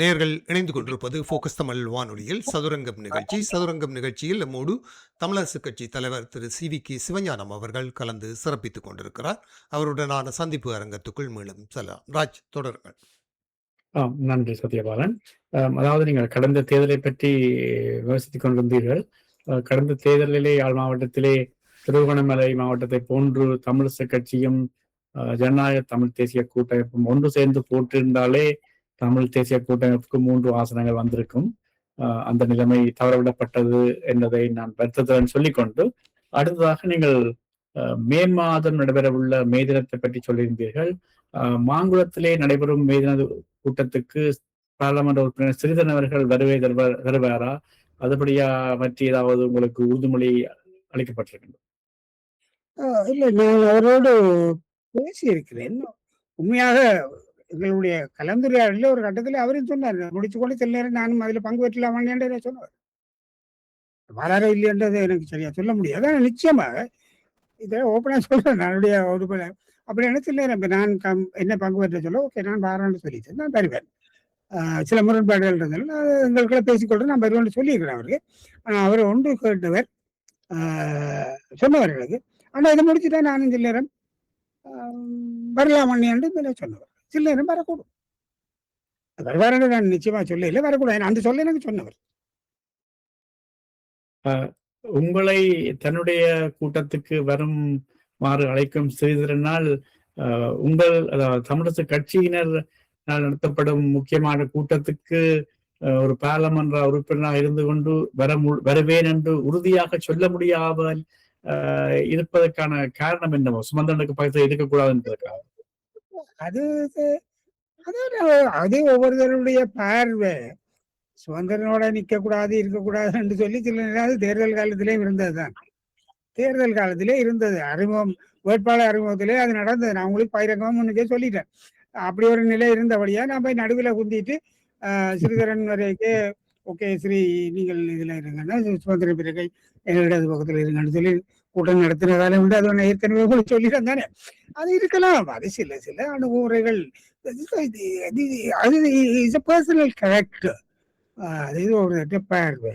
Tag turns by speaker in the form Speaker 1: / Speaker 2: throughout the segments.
Speaker 1: நேயர்கள் இணைந்து கொண்டிருப்பது ஃபோக்கஸ் தமிழ் வானொலியில் சதுரங்கம் நிகழ்ச்சி. சதுரங்கம் நிகழ்ச்சியில் நம்மோடு தமிழரசுக் கட்சி தலைவர் திரு சி.வி.கே. சிவஞானம் அவர்கள் கலந்து சிறப்பித்துக் கொண்டிருக்கிறார். அவருடனான சந்திப்பு அரங்கத்துக்குள் மீண்டும் செல்லலாம். ராஜ், தொடருங்கள்.
Speaker 2: நன்றி சத்யபாலன். அதாவது நீங்கள் கடந்த தேர்தலை பற்றி விமர்சித்துக் கொண்டிருந்தீர்கள். கடந்த தேர்தலிலே யாழ் மாவட்டத்திலே திருகோணமலை மாவட்டத்தை போன்று தமிழரசுக் கட்சியும் ஜனநாயக தமிழ் தேசிய கூட்டமைப்பும் ஒன்று சேர்ந்து போட்டிருந்தாலே தமிழ் தேசிய கூட்டமைப்புக்கு 3 ஆசனங்கள் வந்திருக்கும். அந்த நிலைமை தவறவிடப்பட்டது என்பதை நான் வருத்தத்துடன் சொல்லிக்கொண்டு, அடுத்ததாக நீங்கள் மே மாதம் நடைபெறவுள்ள மே தினத்தை பற்றி சொல்லியிருந்தீர்கள். மாங்குளத்திலே நடைபெறும் மே தின கூட்டத்துக்கு பாராளுமன்ற உறுப்பினர் ஸ்ரீதரன் அவர்கள் வருவாரா? அதுபடியா பற்றி ஏதாவது உங்களுக்கு உறுதிமொழி அளிக்கப்பட்டிருக்கின்றது?
Speaker 3: இல்லை, நான் அவரோடு பேசியிருக்கிறேன். உண்மையாக எங்களுடைய கலந்துரையாடல ஒரு கட்டத்தில் அவரும் சொன்னார், முடிச்சு கொண்டு சில நேரம் நானும் அதில் பங்கு பெற்றலாமான்னு சொன்னார். வராரோ இல்லையன்றது எனக்கு சரியா சொல்ல முடியாது. ஆனால் நிச்சயமாக இதை ஓப்பனாக சொல்றேன். என்னுடைய ஒரு அப்படி என்ன சில நேரம் நான் என்ன பங்கு பெற்ற சொல்ல ஓகே நான் வாரான்னு சொல்லிட்டு நான் தருவேன். சில முரண்பாடுகள் இருந்தாலும் எங்களுக்குள்ள பேசிக்கொண்டு நான் வருவேன்னு சொல்லியிருக்கிறேன் அவருக்கு. ஆனால் அவர் ஒன்று கேட்டவர் சொன்னவர்களுக்கு. ஆனால் இதை முடிச்சுட்டா நானும் சில நேரம் வரலாமண்ணி என்று சொன்னவர். சில நேரம் வரக்கூடும். வருவாருன்னு நான் நிச்சயமா சொல்ல இல்லை, வரக்கூடாது அந்த சொல்ல எனக்கு சொன்னவர்.
Speaker 2: உங்களை தன்னுடைய கூட்டத்துக்கு வருமாறு அழைக்கும் ஸ்ரீதரனால் உங்கள் தமிழரசு கட்சியினர் நடத்தப்படும் முக்கியமான கூட்டத்துக்கு ஒரு பாராளுமன்ற உறுப்பினராக இருந்து கொண்டு வருவேன் என்று உறுதியாக சொல்ல முடியாமல் இருப்பதற்கான காரணம் என்னவோ? சுமந்திரனுக்கு பக்கத்தில் இருக்கக்கூடாது என்பதற்காக.
Speaker 3: அது ஒவ்வொருத்தருடைய பார்வை. சுதந்திரனோட நிக்க கூடாது இருக்கக்கூடாது என்று சொல்லி சில நேரம் தேர்தல் காலத்திலே இருந்ததுதான். தேர்தல் காலத்திலே இருந்தது. அறிமுகம், வேட்பாளர் அறிமுகத்திலே அது நடந்தது. நான் உங்களுக்கு பகிரங்கமா முன்னுக்கே சொல்லிட்டேன். அப்படி ஒரு நிலை இருந்தபடியா நான் போய் நடுவில் குந்திட்டு ஸ்ரீதரன் வரைக்கே ஓகே ஸ்ரீ நீங்கள் இதுல இருங்கன்னா சுதந்திர பிறகை எங்களிடது பக்கத்துல இருங்கன்னு சொல்லி கூட்டம் நடத்தினதால உண்டு. அது ஒன்று ஏற்கனவே கூட சொல்லிட்டேன் தானே. அது இருக்கலாம். அது சில சில அணுகுமுறைகள். அது இஸ் அ பர்சனல் கேரக்டர். அது ஒரு பார்வை.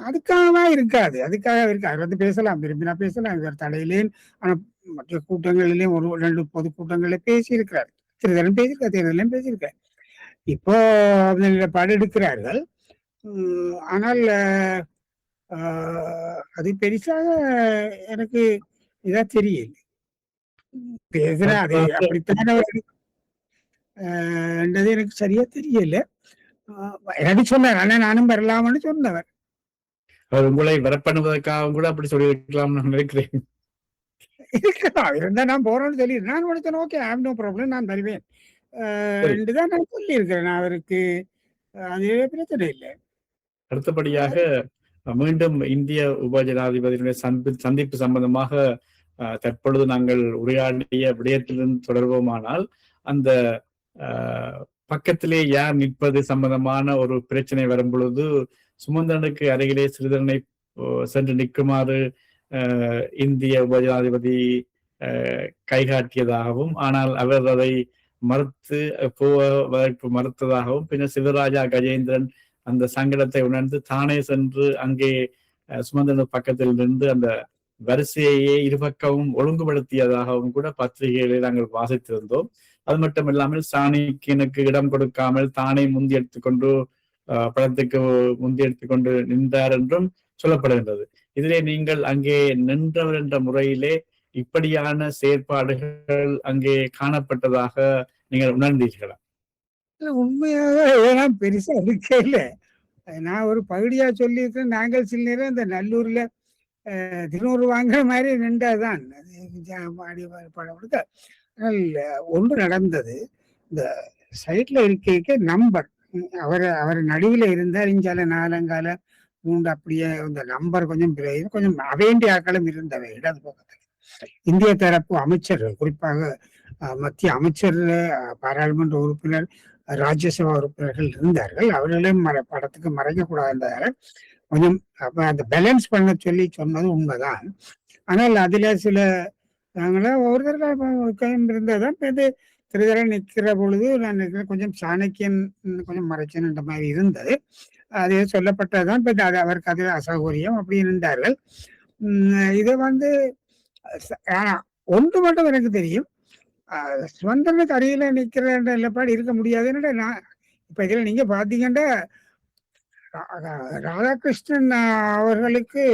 Speaker 3: அதுக்காக இருக்காது. அவர் வந்து பேசலாம், விரும்பினா பேசலாம், இவர் தடையிலேன். ஆனா மற்ற கூட்டங்களிலேயும் 1-2 பொது பொதுக்கூட்டங்களில் பேசியிருக்கிறார். சிறிதரம் பேசியிருக்கார், தேர்தலையும் பேசியிருக்கார். இப்போ நிலைப்பாடு எடுக்கிறார்கள். ஆனால் அது பெருசாக எனக்கு இதா தெரியல. பேசுற அது அப்படித்தான எனக்கு சரியா தெரியல. எனக்கு சொன்னார், ஆனா நானும் வரலாம்னு சொன்னவர்.
Speaker 2: உங்களை வரப்பண்ணுவதற்காக கூட அப்படி சொல்லியிருக்கலாம்னு நினைக்கிறேன்.
Speaker 3: இருந்தா நான் போறேன்னு சொல்லி நான் உடனே okay I have no problem, நான் வருவேன் தான் நான் சொல்லியிருக்கிறேன் அவருக்கு. அது பிரச்சனை இல்லை.
Speaker 2: அடுத்தபடியாக மீண்டும் இந்திய உபஜனாதிபதியினுடைய சந்திப்பு சம்பந்தமாக தற்பொழுது நாங்கள் உரையாடிய விடயத்திலிருந்து தொடர்வோமானால், அந்த பக்கத்திலே யார் நிற்பது சம்பந்தமான ஒரு பிரச்சனை வரும் பொழுது சுமந்திரனுக்கு அருகிலே சிறிதரனை சென்று நிற்குமாறு இந்திய உபஜனாதிபதி கைகாட்டியதாகவும், ஆனால் அவர் அதை மறுத்ததாகவும், பின்னர் சிவராஜா கஜேந்திரன் அந்த சங்கடத்தை உணர்ந்து தானே சென்று அங்கே சுமந்திரன் பக்கத்தில் இருந்து அந்த வரிசையையே இருபக்கமும் ஒழுங்குபடுத்தியதாகவும் கூட பத்திரிகைகளை நாங்கள் வாசித்திருந்தோம். அது மட்டும் இல்லாமல் சாணிக்கினுக்கு இடம் கொடுக்காமல் தானே முந்தி எடுத்துக்கொண்டு படத்துக்கு முந்தி எடுத்துக்கொண்டு நின்றார் என்றும் சொல்லப்படுகின்றது. இதிலே நீங்கள் அங்கே நின்றவர் என்ற முறையிலே இப்படியான செயற்பாடுகள் அங்கே காணப்பட்டதாக நீங்கள் உணர்ந்தீர்களா?
Speaker 3: உண்மையாக பெருசா இருக்கையில நான் ஒரு பகுதியா சொல்லியிருக்கேன். நாங்கள் சில நேரம் இந்த நல்லூர்ல திருநூறு வாங்குற மாதிரி நின்றாதான் படம் கொடுக்க. ஒன்று நடந்தது. இந்த சைட்ல இருக்க நம்பர் அவர் நடுவில் இருந்தார். இஞ்சால 4 3 அப்படியே இந்த நம்பர் கொஞ்சம் அவேண்டிய ஆக்களும் இருந்தவை இடது பக்கத்தில். இந்திய தரப்பு அமைச்சர்கள், குறிப்பாக மத்திய அமைச்சர், பாராளுமன்ற உறுப்பினர், ராஜ்யசபா உறுப்பினர்கள் இருந்தார்கள். அவர்களையும் படத்துக்கு மறைக்கக்கூடாது கொஞ்சம் அந்த பேலன்ஸ் பண்ண சொல்லி சொன்னது உண்மைதான். ஆனால் அதுல சில நாங்கள ஒவ்வொருத்தருக்கும் இருந்ததுதான். இது திருதரன் நிற்கிற பொழுது நான் நினைக்கிறேன் கொஞ்சம் சாணக்கியன் கொஞ்சம் மறைச்சன்ன்ற மாதிரி இருந்தது. அது சொல்லப்பட்டதுதான். இப்ப அது அவருக்கு அது அசௌகரியம் அப்படி இருந்தார்கள். இதை வந்து ஆனா ஒன்று மட்டும் எனக்கு தெரியும், சுதந்திரனுக்கு அருகில நிற்கிற நிலைப்பாடு இருக்க முடியாதுன்னு. நான் இப்ப இதுல நீங்க பாத்தீங்கன்னா ராதாகிருஷ்ணன் அவர்களுக்கு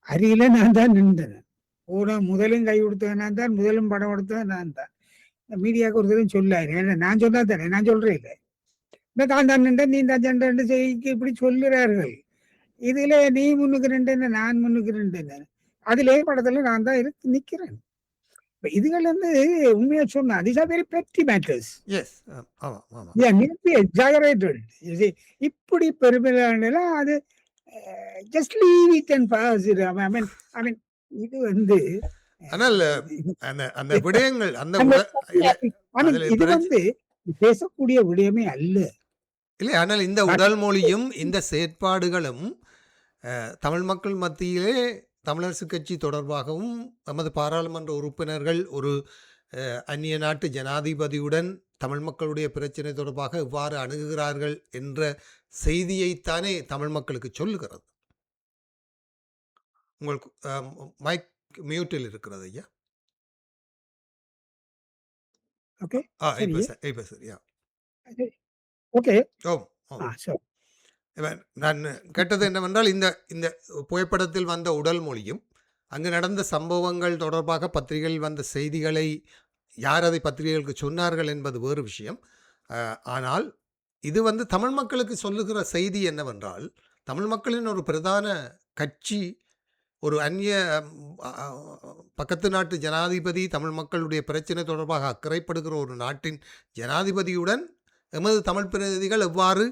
Speaker 3: அருகில நான் தான் நின்றேன். முதலும் கை கொடுத்தது நான் தான், முதலும் படம் கொடுத்தது நான் தான். மீடியாவுக்கு ஒருத்தரும் சொல்லாரு, நான் சொன்னா தானே, நான் சொல்றேன் இல்லை, தான் தான் நின்றேன், நீ தான் சண்டை செய்திக்கு இப்படி சொல்லுறார்கள். இதுல நீ முன்னுக்கு நின்று நான் முன்னுக்கு நின்று, அதுல படத்துல நான் தான் நிக்கிறேன். இதுகள் வந்து உண்மையா சொன்னா these are very petty matters.
Speaker 1: Yes.
Speaker 3: Yeah, need to be exaggerated. You see, இப்படி பெருமையான அது just leave it and pass it. I mean இது வந்து
Speaker 1: ஆனால் அந்த விடயங்கள்
Speaker 3: இது வந்து பேசக்கூடிய விடயமே அல்ல.
Speaker 1: இல்லை, ஆனால் இந்த உடல் மொழியும் இந்த செயற்பாடுகளும் தமிழ் மக்கள் மத்தியிலே தமிழரசு கட்சி தொடர்பாகவும் நமது பாராளுமன்ற உறுப்பினர்கள் ஒரு அந்நிய நாட்டு ஜனாதிபதியுடன் தமிழ் மக்களுடைய பிரச்சனை தொடர்பாக எவ்வாறு அணுகுகிறார்கள் என்ற செய்தியைத்தானே தமிழ் மக்களுக்கு சொல்லுகிறது. உங்களுக்கு மைக் மியூட்டில் இருக்கிறது ஐயா.
Speaker 3: ஓகே,
Speaker 1: சரியா?
Speaker 3: ஓகே.
Speaker 1: நான் கேட்டது என்னவென்றால், இந்த புகைப்படத்தில் வந்த உடல் மொழியும் அங்கு நடந்த சம்பவங்கள் தொடர்பாக பத்திரிகையில் வந்த செய்திகளை யார் அதை பத்திரிகைகளுக்கு சொன்னார்கள் என்பது வேறு விஷயம். ஆனால் இது வந்து தமிழ் மக்களுக்கு சொல்லுகிற செய்தி என்னவென்றால், தமிழ் மக்களின் ஒரு பிரதான கட்சி ஒரு அந்நிய பக்கத்து நாட்டு ஜனாதிபதி தமிழ் மக்களுடைய பிரச்சனை தொடர்பாக அக்கறைப்படுகிற ஒரு நாட்டின் ஜனாதிபதியுடன் எமது தமிழ் பிரதிநிதிகள் எவ்வாறு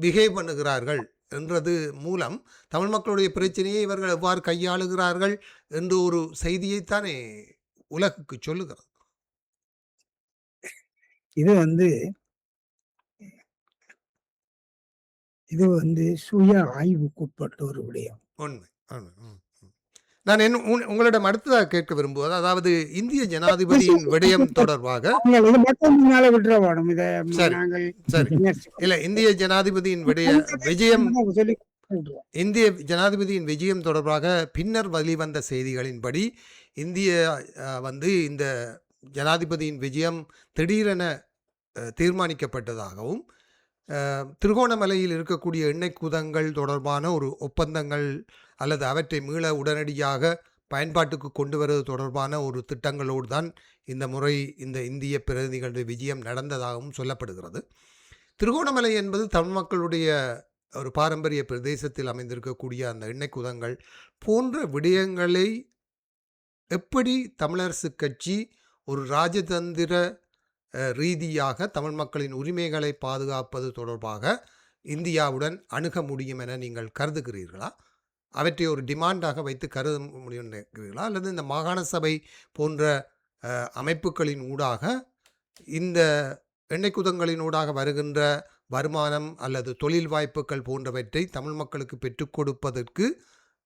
Speaker 1: பிஹேவ் பண்ணுகிறார்கள் என்றது மூலம் தமிழ் மக்களுடைய பிரச்சனையை இவர்கள் எவ்வாறு கையாளுகிறார்கள் என்று ஒரு செய்தியைத்தானே உலகுக்கு சொல்லுகிறது.
Speaker 3: இது வந்து சுய ஆய்வுக்குட்பட்ட ஒரு விடயம்.
Speaker 1: உண்மை. நான் உங்களிடம் அடுத்ததாக கேட்க விரும்புவது, அதாவது இந்திய ஜனாதிபதியின் விடயம் தொடர்பாக இல்ல, இந்திய ஜனாதிபதியின் விஜயம் தொடர்பாக பின்னர் வெளிவந்த செய்திகளின்படி இந்திய வந்து இந்த ஜனாதிபதியின் விஜயம் திடீரென தீர்மானிக்கப்பட்டதாகவும் திருகோணமலையில் இருக்கக்கூடிய எண்ணெய் குதங்கள் தொடர்பான ஒரு ஒப்பந்தங்கள் அல்லது அவற்றை மீள உடனடியாக பயன்பாட்டுக்கு கொண்டு வருவது தொடர்பான ஒரு திட்டங்களோடு தான் இந்த முறை இந்த இந்திய பிரதிநிதிகளுடைய விஜயம் நடந்ததாகவும் சொல்லப்படுகிறது. திருகோணமலை என்பது தமிழ் மக்களுடைய ஒரு பாரம்பரிய பிரதேசத்தில் அமைந்திருக்கக்கூடிய அந்த எண்ணெய் குதங்கள் போன்ற விடயங்களை எப்படி தமிழரசு கட்சி ஒரு ராஜதந்திர ரீதியாக தமிழ் மக்களின் உரிமைகளை பாதுகாப்பது தொடர்பாக இந்தியாவுடன் அணுக முடியும் என நீங்கள் கருதுகிறீர்களா? அவற்றை ஒரு டிமாண்டாக வைத்து கருத முடியும் நினைக்கிறீர்களா? அல்லது இந்த மாகாண சபை போன்ற அமைப்புகளின் ஊடாக இந்த எண்ணெய் குதங்களின் ஊடாக வருகின்ற வருமானம் அல்லது தொழில் வாய்ப்புகள் போன்றவற்றை தமிழ் மக்களுக்கு பெற்றுக் கொடுப்பதற்கு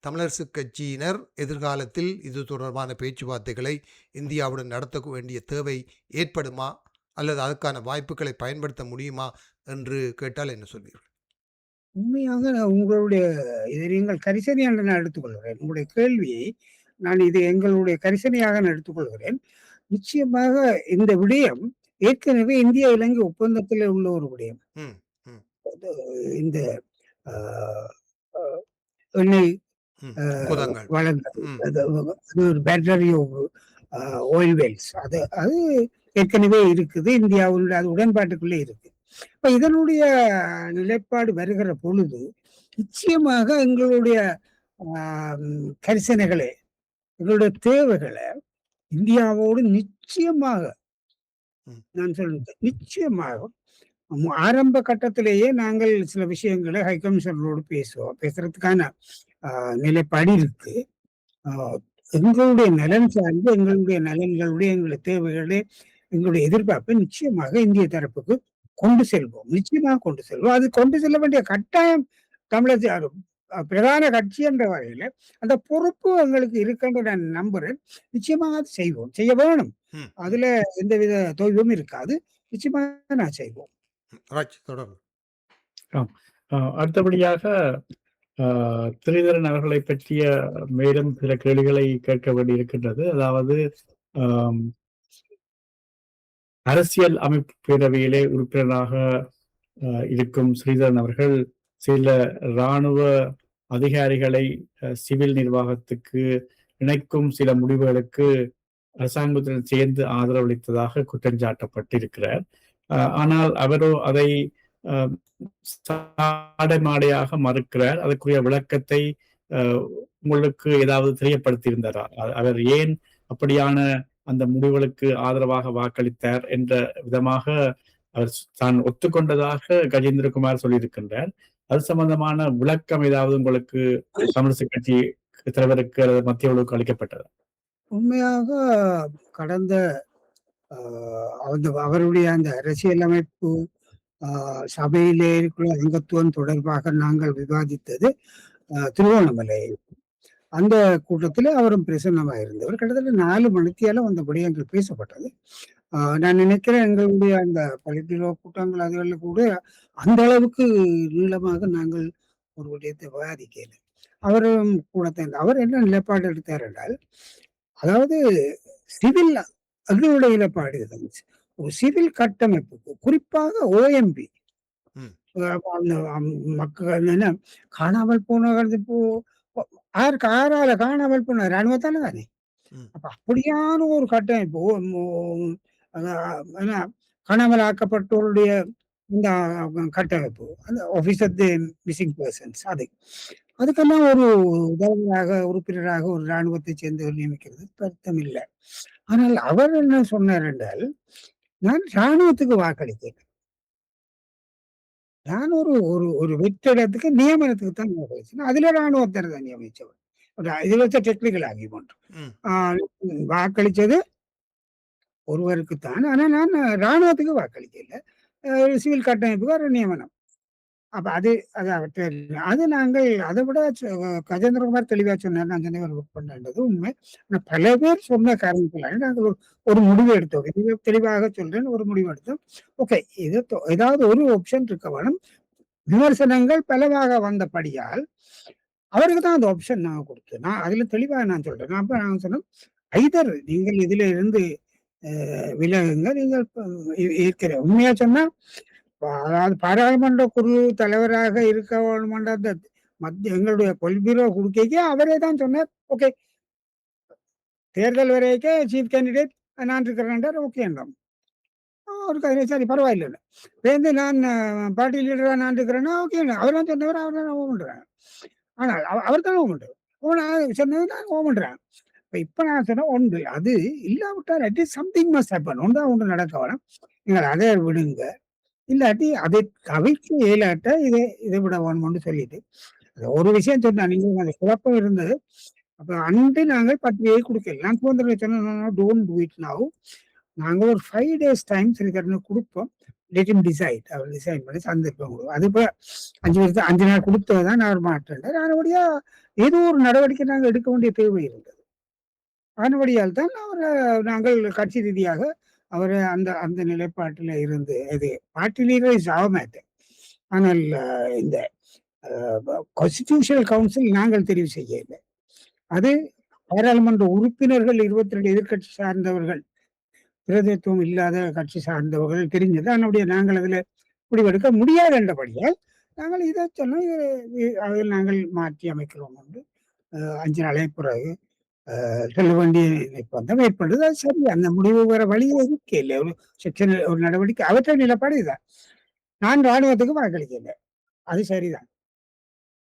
Speaker 1: தமிழரசு கட்சியினர் எதிர்காலத்தில் இது தொடர்பான பேச்சுவார்த்தைகளை இந்தியாவுடன் நடத்த வேண்டிய தேவை ஏற்படுமா அல்லது அதுக்கான வாய்ப்புகளை பயன்படுத்த முடியுமா என்று கேட்டால் என்ன சொல்வீர்கள்?
Speaker 3: உண்மையாக உங்களுடைய இதை நீங்கள் கரிசனையாக நான் எடுத்துக்கொள்கிறேன். உங்களுடைய கேள்வியை நான் இது எங்களுடைய கரிசனையாக நான் எடுத்துக்கொள்கிறேன். நிச்சயமாக இந்த விடயம் ஏற்கனவே இந்திய இலங்கை ஒப்பந்தத்தில் உள்ள ஒரு விடயம். இந்த எண்ணெய் வளங்கள் பேட்டரி ஆயில் வெல்ஸ் அது ஏற்கனவே இருக்குது, இந்தியாவுடைய அது உடன்பாட்டுக்குள்ளே இருக்கு. இப்ப இதனுடைய நிலைப்பாடு வருகிற பொழுது நிச்சயமாக எங்களுடைய கரிசனைகளை, எங்களுடைய தேவைகளை இந்தியாவோடு நிச்சயமாக நான் சொல்றேன், நிச்சயமாக ஆரம்ப கட்டத்திலேயே நாங்கள் சில விஷயங்களை ஹைகமிஷனரோடு பேசுறதுக்கான நிலைப்பாடு இருக்கு. எங்களுடைய நலன் சார்ந்து எங்களுடைய நலன்களுடைய எங்களுடைய தேவைகளை எங்களுடைய எதிர்பார்ப்பை நிச்சயமாக இந்திய தரப்புக்கு கொண்டு செல்வோம், நிச்சயமாக கொண்டு செல்வோம். அது கொண்டு செல்ல வேண்டிய கட்டாயம் தமிழக பிரதான கட்சி என்ற வகையில அந்த பொறுப்பு எங்களுக்கு இருக்குன்னு நான் நம்புறேன். நிச்சயமாக அது செய்வோம், செய்ய வேணும்.
Speaker 1: ம்.
Speaker 3: அதுல எந்தவித தொய்வும் இருக்காது. நிச்சயமாக நான் செய்வோம்.
Speaker 1: ராஜ் தொடர்ந்து.
Speaker 2: ஆம். அடுத்தபடியாக திரிதரன் அவர்களை பற்றிய மேலும் சில கேள்விகளை கேட்க வேண்டி இருக்கின்றது. அதாவது ஆம், அரசியல் அமைப்பு பேரவையிலே உறுப்பினராக இருக்கும் ஸ்ரீதரன் அவர்கள் சில இராணுவ அதிகாரிகளை சிவில் நிர்வாகத்துக்கு இணைக்கும் சில முடிவுகளுக்கு அரசாங்கத்துடன் சேர்ந்து ஆதரவளித்ததாக குற்றஞ்சாட்டப்பட்டிருக்கிறார். ஆனால் அவரோ அதை சாடைமாடையாக மறுக்கிறார். அதற்குரிய விளக்கத்தை உங்களுக்கு ஏதாவது தெரியப்படுத்தியிருந்தாரா? அவர் ஏன் அப்படியான அந்த முடிவுகளுக்கு ஆதரவாக வாக்களித்தார் என்ற விதமாக அவர் தான் ஒத்துக்கொண்டதாக கஜேந்திரகுமார் சொல்லியிருக்கின்றார். அது சம்பந்தமான விளக்கம் ஏதாவது உங்களுக்கு தமிழிசை கட்சி தலைவருக்கு அல்லது மத்திய குழுவுக்கு அளிக்கப்பட்டதா?
Speaker 3: உண்மையாக கடந்த அவருடைய அந்த அரசியலமைப்பு சபையிலே இருக்கிற அங்கத்துவம் தொடர்பாக நாங்கள் விவாதித்தது திருவோணமலை. அந்த கூட்டத்தில் அவரும் பிரசன்னமாக இருந்தவர். கிட்டத்தட்ட 4 மணித்தியால அந்த விடயங்கள் பேசப்பட்டது. நான் நினைக்கிறேன் எங்களுடைய அந்த பலிபிரோ கூட்டங்கள் அதுகளில் கூட அந்த அளவுக்கு நீளமாக நாங்கள் ஒரு விடயத்தை விவாதிக்கல. அவரும் கூட அவர் என்ன நிலைப்பாடு எடுத்தார் என்றால், அதாவது சிவில் எங்களுடைய நிலைப்பாடு இருந்துச்சு. ஒரு சிவில் கட்டமைப்புக்கு குறிப்பாக ஓஎம்பி மக்கள் என்ன காணாமல் போனவர்கள் இப்போ ஆறால காணாமல் போன ராணுவத்தால தானே. அப்ப அப்படியான ஒரு கட்டமைப்பு என்ன காணாமல் ஆக்கப்பட்டோருடைய இந்த கட்டமைப்பு அந்த office of the missing persons அதுக்கெல்லாம் ஒரு உதவியாக உறுப்பினராக ஒரு இராணுவத்தை சேர்ந்தவர் நியமிக்கிறது அர்த்தம் இல்லை. ஆனால் அவர் என்ன சொன்னார் என்றால், நான் இராணுவத்துக்கு வாக்களித்தேன். நான் ஒரு ஒரு ஒரு வெற்றிடத்துக்கு நியமனத்துக்கு தான் வாக்களிச்சேன். அதுல இராணுவத்தினர் தான் நியமிச்சவர். இது வச்ச டெக்னிக்கல் ஆர்கியூமெண்ட். வாக்களிச்சது ஒருவருக்குத்தான். ஆனா நான் இராணுவத்துக்கு வாக்களிக்கல. சிவில் கட்டமைப்புக்கு ஒரு நியமனம். அப்ப அது அது நாங்கள் அதை விட கஜேந்திரகுமார் தெளிவா சொன்னார். நான் சொன்ன ஒர்க் பண்ணது உண்மை. ஆனா பல பேர் சொன்ன காரணத்தினால நாங்கள் ஒரு முடிவு எடுத்தோம். தெளிவாக சொல்றேன், ஒரு முடிவு எடுத்தோம். ஓகே, இது ஏதாவது ஒரு ஆப்ஷன் இருக்க வேணும். விமர்சனங்கள் பலவாக வந்தபடியால் அவருக்கு தான் அந்த ஆப்ஷன் நான் கொடுத்தேன். நான் அதுல தெளிவாக நான் சொல்றேன். அப்ப நான் சொன்னேன், ஐதர் நீங்கள் இதுல இருந்து விலகுங்க. நீங்கள் இருக்கிற உண்மையா சொன்னா அதாவது பாராளுமன்ற குழு தலைவராக இருக்க வேணுமென்ற அந்த மத்திய எங்களுடைய பொலிபிரோ குடுக்கைக்கே அவரே தான் சொன்னார். ஓகே, தேர்தல் வரைக்கே சீஃப் கேண்டிடேட் நான் இருக்கிறேன். ஓகே என்றோம். அவருக்கு சரி பரவாயில்லை. வந்து நான் பார்ட்டி லீடரா நான் இருக்கிறேன்னா ஓகே. அவர் தான் சொன்னவர், அவர் தான் ஓம் பண்றேன். ஆனால் அவர் தான் ஓம் பண்றார். சொன்னது நான் ஓம் பண்றேன். இப்ப நான் சொன்ன ஒன்று அது இல்லாவிட்டால் அட்லீஸ்ட் சம்திங் மஸ்ட் ஹேப்பன். ஒன்று நடக்க வேணும். நீங்கள் அதை விடுங்க. இல்லாட்டி அதை தவிர்க்க இயலாட்ட இதை விட வேணும்னு சொல்லிட்டு ஒரு விஷயம் சொன்னா, நீங்க அந்த குழப்பம் இருந்தது. அப்ப அன்று நாங்கள் பத்திரிகை கொடுக்கல. நான் சுதந்திரம் சொன்ன டோன்ட் டூ இட் நவ். நாங்க ஒரு 5 days டைம் சரிக்கட்டணம் கொடுப்போம். Let him decide. அவர் டிசைட் பண்ணி சந்தர்ப்பம் கொடுக்கும். அது இப்போ 5 நாள் கொடுத்ததான் அவர் மாற்றேன். அதனுடைய ஏதோ ஒரு நடவடிக்கை நாங்கள் எடுக்க வேண்டிய தேவை இருந்தது. அதனுடையால் தான் நாங்கள் கட்சி ரீதியாக அவர் அந்த அந்த நிலைப்பாட்டில் இருந்து இது party leader is our matter. ஆனால் இந்த கான்ஸ்டிடியூஷனல் கவுன்சில் நாங்கள் தெரிவு செய்யவில்லை. அது பாராளுமன்ற உறுப்பினர்கள் 22 எதிர்கட்சி சார்ந்தவர்கள், பிரதித்துவம் இல்லாத கட்சி சார்ந்தவர்கள் தெரிஞ்சது. அதனுடைய நாங்கள் அதில் முடிவெடுக்க முடியாது என்றபடியால் நாங்கள் இதை சொன்னோம். அதில் நாங்கள் மாற்றி அமைக்கிறோம் என்று 5 நாளைக்கு பிறகு சொல்ல வேண்டிய நிலைப்பாடு ஏற்படுது. அது சரி, அந்த முடிவு வேற வழியே இருக்கு இல்லை. ஒரு செக்ஷன் ஒரு நடவடிக்கை அவற்றை நிலப்பாடு இதுதான். நான் இராணுவத்துக்கு வாக்களிக்கல, அது சரிதான்.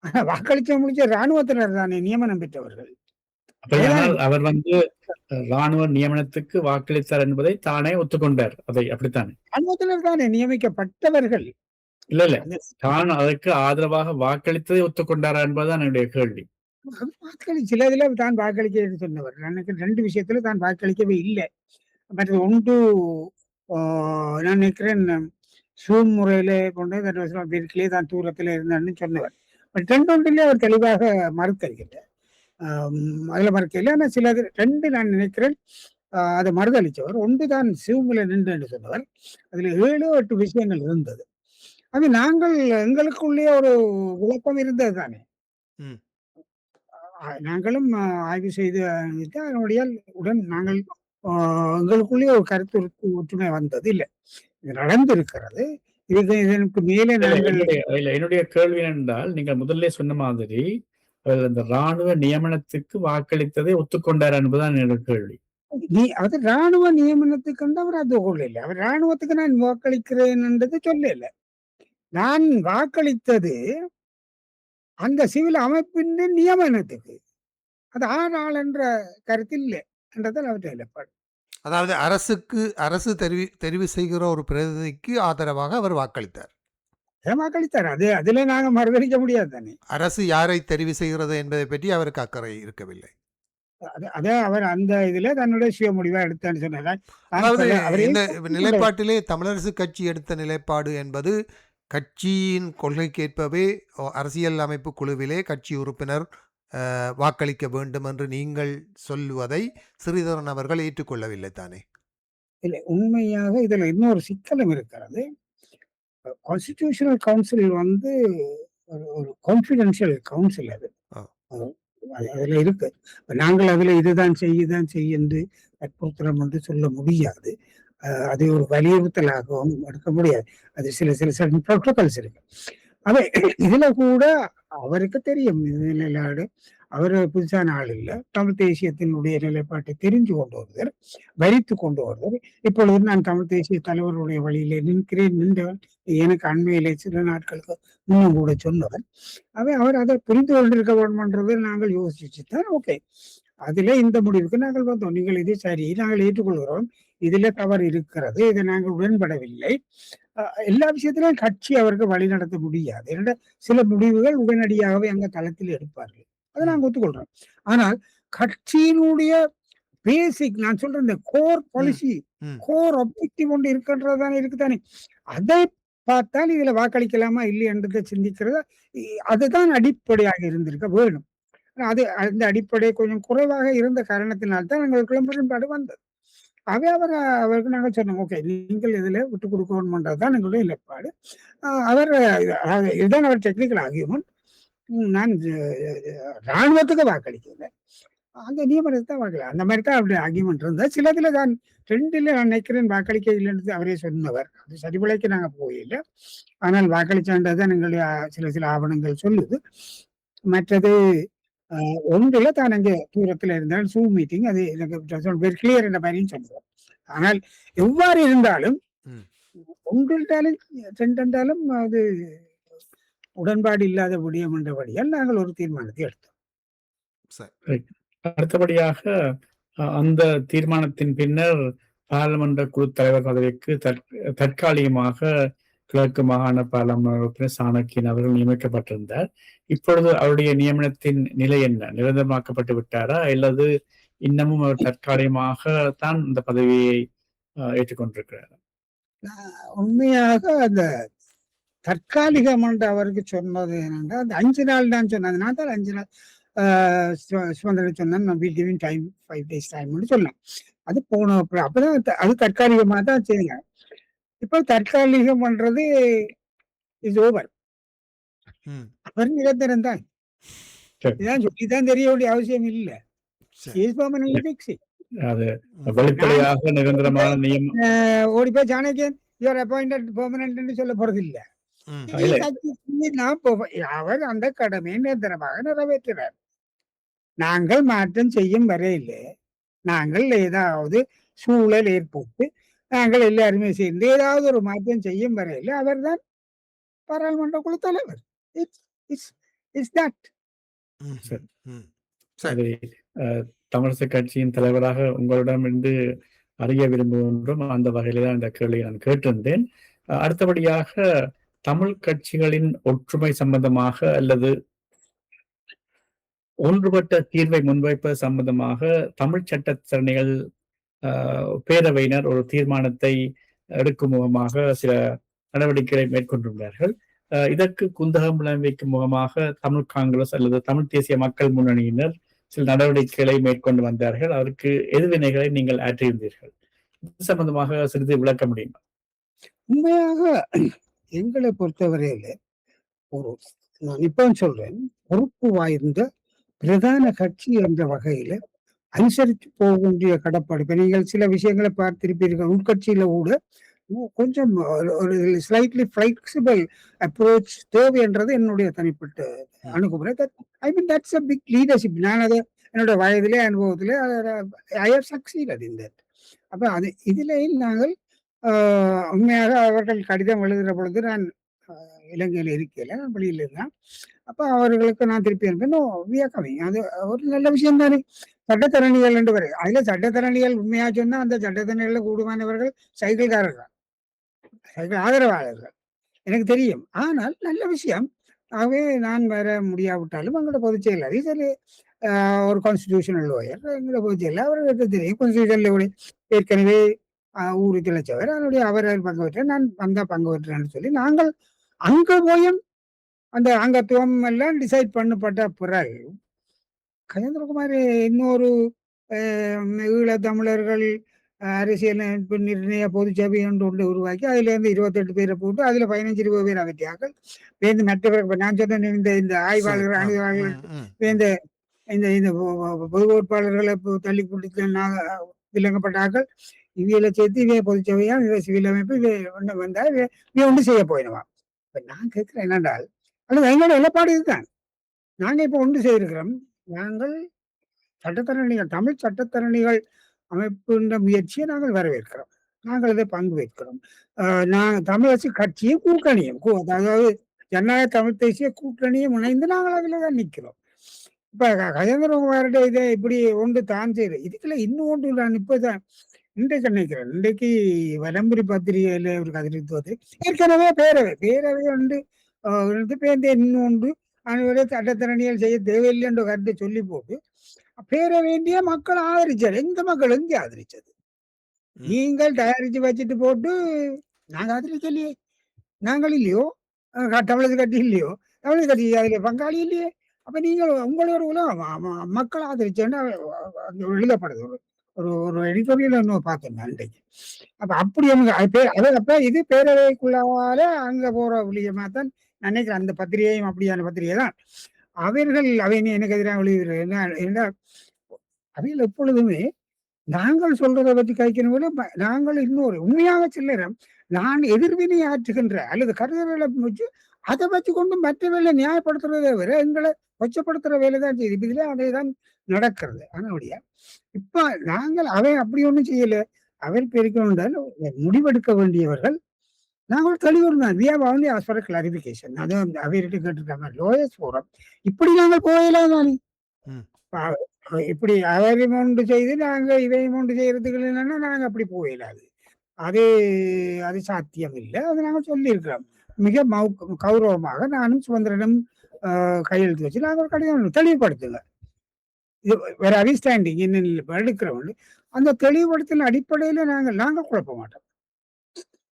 Speaker 3: ஆனா வாக்களிக்க முடிச்ச இராணுவத்தினர் தானே நியமனம் பெற்றவர்கள்.
Speaker 2: அவர் இராணுவ நியமனத்துக்கு வாக்களித்தார் என்பதை தானே ஒத்துக்கொண்டார். அதை அப்படித்தானே
Speaker 3: இராணுவத்தினர் தானே நியமிக்கப்பட்டவர்கள்.
Speaker 2: இல்ல தான் அதற்கு ஆதரவாக வாக்களித்ததை ஒத்துக்கொண்டாரா என்பதுதான் என்னுடைய கேள்வி.
Speaker 3: சில இதுல தான் வாக்களிக்க சொன்னவர். எனக்கு 2 விஷயத்துல தான் வாக்களிக்கவே இல்லை. மற்ற ஒன்று நான் நினைக்கிறேன் சூன் முறையில கொண்டு வீட்டிலே தான் தூரத்துல இருந்தான்னு சொன்னவர். பட் ரெண்டொன்றிலே அவர் தெளிவாக மறுத்தளிக்கின்றார். அதுல மறுக்கல. ஆனா சிலது 2 நான் நினைக்கிறேன் அதை மறுதளித்தவர். ஒன்றுதான் சிவமுல நின்று என்று சொன்னவர். அதுல 7 8 விஷயங்கள் இருந்தது. அது நாங்கள் எங்களுக்குள்ளே ஒரு விளக்கம் இருந்தது தானே.
Speaker 1: ம்.
Speaker 3: நாங்களும் ஆய்வு செய்து அதனுடைய உடன் நாங்கள் எங்களுக்குள்ளே ஒரு கருத்து ஒற்றுமை வந்தது இல்லை. இது நடந்திருக்கிறது. இதற்கு மேலே நாங்கள்
Speaker 2: என்னுடைய கேள்வி என்றால், நீங்கள் முதல்ல சொன்ன மாதிரி இந்த ராணுவ நியமனத்துக்கு வாக்களித்ததை ஒத்துக்கொண்டார் என்பதுதான் என்னுடைய கேள்வி.
Speaker 3: அது ராணுவ நியமனத்துக்கு அவர் அது கொள்ளல. அவர் ராணுவத்துக்கு நான் வாக்களிக்கிறேன் என்றது சொல்லல. நான் வாக்களித்தது அந்த சிவில் அமைப்பின் நியமனத்துக்கு. அது ஆள் என்ற கருத்தில் இல்லை என்றதால் அவற்றை நிலைப்பாடு.
Speaker 1: அதாவது அரசு தெரிவு செய்கிற ஒரு பிரதிநிதிக்கு ஆதரவாக அவர் வாக்களித்தார்.
Speaker 3: வாக்களித்தார். அதுல நாங்க மறுதளிக்க முடியாது தானே.
Speaker 1: அரசு யாரை தெரிவு செய்கிறது என்பதை பற்றி அவருக்கு அக்கறை இருக்கவில்லை.
Speaker 3: அதே அவர் அந்த இதுல தன்னுடைய சுய முடிவா எடுத்தான்னு சொன்னார்.
Speaker 1: அதாவது இந்த நிலைப்பாட்டிலே தமிழரசு கட்சி எடுத்த நிலைப்பாடு என்பது கட்சியின் கொள்கைக்கேற்பவே அரசியல் அமைப்பு குழுவிலே கட்சி உறுப்பினர் வாக்களிக்க வேண்டும் என்று நீங்கள் சொல்லுவதை ஸ்ரீதரன் அவர்கள் ஏற்றுக்கொள்ளவில்லை தானே?
Speaker 3: இல்லை, உண்மையாக இதுல இன்னொரு சிக்கலும் இருக்கிறது. கான்ஸ்டிடியூஷனல் கவுன்சில் வந்து ஒரு கான்ஃபிடென்ஷியல் கவுன்சில். அது அதுல இருக்கு. நாங்கள் அதுல இதுதான் செய்ய என்று வற்புறுத்தலாம் என்று சொல்ல முடியாது. அது ஒரு வலியுறுத்தலாகவும் எடுக்க முடியாது. அது சில புரோட்டோகால்ஸ் இருக்கு. அவை இதுல கூட அவருக்கு தெரியும் நிலைப்பாடு. அவர் புதுசான ஆள் இல்லை. தமிழ் தேசியத்தினுடைய நிலைப்பாட்டை தெரிஞ்சு கொண்டு வருவார், வரித்து கொண்டு வருவார். இப்பொழுது நான் தமிழ் தேசிய தலைவருடைய வழியிலே நின்றவன். எனக்கு அண்மையிலே சில நாட்களுக்கு இன்னும் கூட சொன்னவர். அவர் அதை புரிந்து கொண்டிருக்க வேண்டும்ன்றது நாங்கள் யோசிச்சுதான் ஓகே. அதுல இந்த முடிவுக்கு நாங்கள் வந்தோம். நீங்கள் இது சரி, நாங்கள் ஏற்றுக்கொள்கிறோம், இதுல தவறு இருக்கிறது, இதை நாங்கள் உடன்படவில்லை. எல்லா விஷயத்திலும் கட்சி அவருக்கு வழி நடத்த முடியாது. என்ற சில முடிவுகள் உடனடியாகவே அங்க தளத்தில் எடுப்பார்கள். அதை நாங்கள் ஒத்துக்கொள்றோம். ஆனால் கட்சியினுடைய பேசிக் நான் சொல்றேன், இந்த கோர் பாலிசி, கோர் ஆப்ஜெக்டிவ் ஒன்று இருக்கின்றதுதானே இருக்குதானே. அதை பார்த்தால் இதுல வாக்களிக்கலாமா இல்லையன்றதை சிந்திக்கிறதா, அதுதான் அடிப்படையாக இருந்திருக்க வேணும். அது அந்த அடிப்படை கொஞ்சம் குறைவாக இருந்த காரணத்தினால்தான் எங்களுக்கு முரண்பாடு வந்தது. அவருக்கு நாங்கள் சொன்னோம், ஓகே, நீங்கள் இதுல விட்டு கொடுக்கணும்ன்றதுதான் எங்களுடைய நிலைப்பாடு. இதுதான் அவர் டெக்னிக்கல் ஆர்கியூமெண்ட். நான் ராணுவத்துக்கு வாக்களிக்கல, அந்த நியமனத்தை தான் வாக்களி, அந்த மாதிரி தான் அப்படி ஆர்கியூமெண்ட் இருந்தா. சிலதுல தான் 2ல நான் நினைக்கிறேன் வாக்களிக்க இல்லைன்றது அவரே சொன்னவர். அது சரிபலைக்கு நாங்க போயில்லை. ஆனால் வாக்களிச்சான்றதுதான் எங்களுடைய சில ஆவணங்கள் சொல்லுது. மற்றது 1ல தான் அங்கே தூரத்துல இருந்தாலும் ஜூம் மீட்டிங், அது எனக்கு வெரி கிளியர் என்ற மாதிரியும் சொல்லுவார். ஆனால் எவ்வாறு இருந்தாலும் 1லும் 2லும் அது உடன்பாடு இல்லாத விடயம் என்றபடியால் நாங்கள் ஒரு தீர்மானத்தை எடுத்தோம்.
Speaker 2: அடுத்தபடியாக அந்த தீர்மானத்தின் பின்னர் பாராளுமன்ற குழு தலைவர் பதவிக்கு தற்காலிகமாக கிழக்கு மாகாண பாராளுமன்ற உறுப்பினர் சாணக்கியன் அவர்கள் நியமிக்கப்பட்டிருந்தார். இப்பொழுது அவருடைய நியமனத்தின் நிலை என்ன? நிரந்தரமாக்கப்பட்டு விட்டாரா, அல்லது இன்னமும் அவர் தற்காலிகமாக தான் இந்த பதவியை ஏற்றுக்கொண்டிருக்கிறார்?
Speaker 3: உண்மையாக அந்த தற்காலிகம் என்று அவருக்கு சொன்னது என்னென்றால், அந்த 5 நாள் தான் சொன்னது. நான் தான் 5 நாள் சுதந்திரம் சொன்னேன், நான் வில் கிவிங் டைம் 5 days டைம்னு சொன்னேன். அது போன அப்பதான் அது தற்காலிகமாக தான் செய்யுங்க. இப்போ தற்காலிகம் பண்றது இஸ் ஓவர். அவர் நிரந்தரம் தான். இதான் சொல்லிதான் தெரிய வேண்டிய அவசியம் இல்லை.
Speaker 2: வெளிப்படையாக நிரந்தரமான நியமனம்.
Speaker 3: ஓடி போய் சாணக்கியன் யுவர் அப்பாயிண்டட் பெர்மனன்ட் சொல்ல போறது இல்ல. அவர் அந்த கடமையை நிரந்தரமாக நிறைவேற்றுறார். நாங்கள் மாற்றம் செய்யும் வரையிலே, நாங்கள் ஏதாவது சூழல் ஏற்பட்டு நாங்கள் எல்லாருமே சேர்ந்து ஏதாவது ஒரு மாற்றம் செய்யும் வரையில அவர் தான் பாராளுமன்ற குழு தலைவர்.
Speaker 2: தமிழரசு கட்சியின் தலைவராக உங்களிடமிருந்து அறிய விரும்புகின்றோம். அந்த வகையில தான் இந்த கேள்வியை நான் கேட்டிருந்தேன். அடுத்தபடியாக தமிழ் கட்சிகளின் ஒற்றுமை சம்பந்தமாக அல்லது ஒன்றுபட்ட தீர்வை முன்வைப்பது சம்பந்தமாக தமிழ் சட்டத்தரணிகள் பேரவையினர் ஒரு தீர்மானத்தை எடுக்கும் முகமாக சில நடவடிக்கைகளை மேற்கொண்டுள்ளார்கள். இதற்கு குந்தகம் விளைவிக்கும் முகமாக தமிழ் காங்கிரஸ் அல்லது தமிழ் தேசிய மக்கள் முன்னணியினர் சில நடவடிக்கைகளை மேற்கொண்டு வந்தார்கள். அதற்கு எதிர்வினைகளை நீங்கள் ஆற்றியிருந்தீர்கள். இது சம்பந்தமாக சிறிது விளக்க முடியுமா?
Speaker 3: உண்மையாக எங்களை பொறுத்தவரையில ஒரு நான் இப்ப சொல்றேன், பொறுப்பு வாய்ந்த பிரதான கட்சி என்ற வகையில அனுசரித்து போக வேண்டிய கடப்பாடு. இப்ப நீங்கள் சில விஷயங்களை பார்த்திருப்பீர்கள். உட்கட்சியில கூட கொஞ்சம் ஒரு ஸ்லைட்லி ஃபிளெக்சிபிள் அப்ரோச் தேவை என்றது என்னுடைய தனிப்பட்ட அணுகுமுறை. I mean that's a big leadership. நான் அதை என்னோட வயதிலே அனுபவத்திலே I have succeeded in that. அப்ப அது இதுல நாங்கள் உண்மையாக அவர்கள் கடிதம் எழுதுகிற பொழுது நான் இலங்கையில் இருக்கல, நான் வெளியில் இருந்தேன். அப்ப அவர்களுக்கு நான் திருப்பி அனுப்பினோம். அது ஒரு நல்ல விஷயம் தானே. சட்டத்தரணிகள் என்று வரை அதுல சட்டத்தரணிகள் உண்மையா சொன்னா அந்த சட்டத்தரணிகள்ல கூடுமானவர்கள் சைக்கிள்காரர்கள், சைக்கிள் ஆதரவாளர்கள் எனக்கு தெரியும். ஆனால் நல்ல விஷயம். ஆகவே நான் வர முடியாவிட்டாலும் எங்களோட பொதுச் செயலர் சரி, ஒரு கான்ஸ்டிடியூஷனல் லோயர் எங்களோட பொதுச் செயலர் அவர்களுக்கு தெரியும். கான்ஸ்டிடியூஷன் ஏற்கனவே ஊரு திளைச்சவர், அதனுடைய அவர்கள் பங்கு பெற்றேன், நான் வந்தா பங்கு பெற்றேன்னு சொல்லி நாங்கள் அங்க போயும் அந்த அங்கத்துவம் எல்லாம் டிசைட் பண்ணப்பட்ட பிறகு கஜேந்திரகுமார் இன்னொரு ஈழத்தமிழர்கள் அரசியல் நிர்ணய பொதுச்சபை ஒன்று உருவாக்கி அதுல இருந்து 28 பேரை போட்டு அதுல 15-20 பேர் அகற்றியாக்கள் வேந்து மற்றவர்கள். நான் சொன்ன இந்த ஆய்வாளர்கள் அணுவாளர்கள் வேந்த இந்த இந்த பொது வேட்பாளர்களை தள்ளி கொடுத்து விளங்கப்பட்டாக்கள் இவையில சேர்த்து இவைய பொதுச்சபையா இவை சிவில் அமைப்பு இவை ஒன்று வந்தா இவை ஒன்று செய்ய போயிடுவான். இப்ப நான் கேட்கிறேன் என்னென்றால் அல்லது எங்களோட நிலப்பாடு இதுதான். நாங்க இப்ப ஒன்று செய்திருக்கிறோம். நாங்கள் சட்டத்தரணிகள் தமிழ் சட்டத்தரணிகள் அமைப்புன்ற முயற்சியை நாங்கள் வரவேற்கிறோம். நாங்கள் இதை பங்கு வைக்கிறோம். நாங்கள் தமிழரசு கட்சியும் கூட்டணியும் அதாவது ஜனநாயக தமிழ் தேசிய கூட்டணியும் இணைந்து நாங்கள் அதில் தான் நிற்கிறோம். இப்ப கஜேந்திரகுமாரோட இதை இப்படி ஒன்று தான் செய்யுது. இதுக்குள்ள இன்னும் ஒன்று நான் இப்பதான் இன்றைக்கு நினைக்கிறேன். இன்றைக்கு வலம்புரி பத்திரிகையில ஒரு கதிரித்துவது ஏற்கனவே பேரவை வந்து பேர்ந்து இன்னொன்று அனைவரே சட்டத்தரணிகள் செய்ய தேவையில்லை என்ற கருத்தை சொல்லி போட்டு பேர வேண்டிய மக்கள் ஆதரிச்சாரு. எந்த மக்கள் எங்க ஆதரிச்சது? நீங்கள் தயாரிச்சு வச்சுட்டு போட்டு நாங்க ஆதரிக்கலையே, நாங்கள் இல்லையோ, தமிழக கட்சி இல்லையோ, தமிழக கட்சி அதுல பங்காளி இல்லையே. அப்ப நீங்கள் உங்களோட மக்கள் ஆதரிச்சேன்னு எழுதப்படுது. ஒரு ஒரு எடிட்டோரியல் இன்னும் பார்த்தேன் அன்றைக்கு. அப்ப அப்படி அப்ப இது பேரவைக்குள்ளால அங்க போற விளியமா தான் நினைக்கிறேன். அந்த பத்திரிகையும் அப்படியான பத்திரிகை தான். அவர்கள் அவை எனக்கு எதிராக வெளியிடுறாங்க. என்ன அவையில் எப்பொழுதுமே நாங்கள் சொல்றதை பற்றி கைக்கணும் போல நாங்கள் இன்னொரு உண்மையாக சில்லறம் நான் எதிர்வினை ஆற்றுகின்ற அல்லது கருதலை வச்சு அதை வச்சு கொண்டு மற்ற வேலை நியாயப்படுத்துறதை விட எங்களை கொச்சப்படுத்துற வேலை தான் செய்யுது. இதுல அதை தான் நடக்கிறது. ஆனாடியா இப்ப நாங்கள் அவை அப்படி ஒண்ணும் செய்யல. அவர் பெருக்கணும் முடிவெடுக்க வேண்டியவர்கள் நாங்கள் தெளிவுறு தான். We have only ask for clarification. அது அவர்கிட்ட கேட்டிருக்காங்க லோயர்ஸ் ஃபோரம். இப்படி நாங்கள் போகலாம் தானே. இப்படி அவரையும் ஒன்று செய்து நாங்க இதையும் ஒன்று செய்யறதுக்கு இல்லைன்னா நாங்க அப்படி போயிடாது. அது அது சாத்தியம் இல்லை. அதை நாங்கள் சொல்லியிருக்கிறோம். மிக கௌரவமாக நானும் சுதந்திரனும் கையெழுத்து வச்சு நாங்கள் கடிதம் தெளிவுபடுத்துங்க. இது வேற அண்டர்ஸ்டாண்டிங் என்ன எடுக்கிறவங்க அந்த தெளிவுபடுத்தின அடிப்படையில நாங்கள் குழப்ப மாட்டோம்.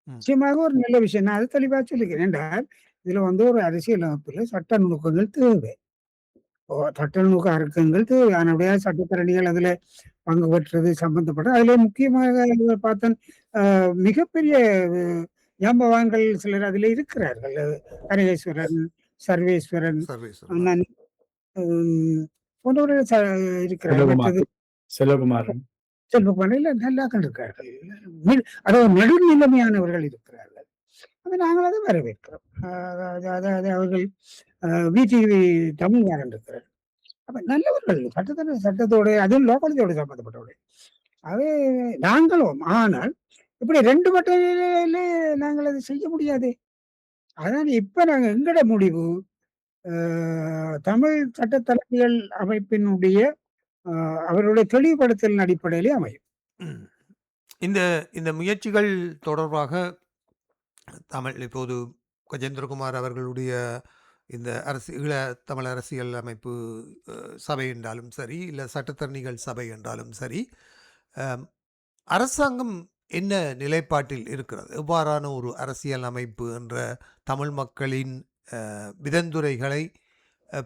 Speaker 3: நிச்சயமாக ஒரு நல்ல விஷயம். நான் அது தெளிவா சொல்லிக்கிறேன். என்றால் இதுல வந்து ஒரு அரசியல் அமைப்புல சட்ட நுணுக்கங்கள் தேவை. சட்ட நுணுக்க அடக்கங்கள் தேவை. அதனுடைய சட்டத்தரணிகள் அதுல பங்கு பெற்றது சம்பந்தப்பட்ட அதுல முக்கியமாக பார்த்தேன் மிகப்பெரிய ஞாபகங்கள் சிலர் அதுல இருக்கிறார்கள். கனகேஸ்வரன், சர்வேஸ்வரன் போன்றவர்கள் இருக்கிறார்கள்.
Speaker 2: செல்வகுமாரன்
Speaker 3: நல்லாக்கள் இருக்கார்கள். அதாவது நடுநிலைமையானவர்கள் இருக்கிறார்கள். அதை நாங்கள் அதை வரவேற்கிறோம். அதாவது அவர்கள் விடிவி தமிழ்காரன் இருக்கிறார். அப்ப நல்லவர்கள் சட்டத்தோட அதுவும் லோக்கலத்தோடு சம்பந்தப்பட்டவர்கள். அவை நாங்களும் ஆனால் இப்படி 2 மட்டையில நாங்கள் அதை செய்ய முடியாது. அதனால இப்ப நாங்க எங்கட முடிவு தமிழ் சட்டத்தரணிகள் அமைப்பினுடைய அவருடைய தெளிவுபடுத்தலின் அடிப்படையிலே அமையும்.
Speaker 1: இந்த இந்த முயற்சிகள் தொடர்பாக இப்போது கஜேந்திரகுமார் அவர்களுடைய இந்த ஈழ தமிழ் அரசியல் அமைப்பு சபை என்றாலும் சரி, இல்லை சட்டத்தரணிகள் சபை என்றாலும் சரி, அரசாங்கம் என்ன நிலைப்பாட்டில் இருக்கிறது? எவ்வாறான ஒரு அரசியல் அமைப்பு என்ற தமிழ் மக்களின் விதந்துரைகளை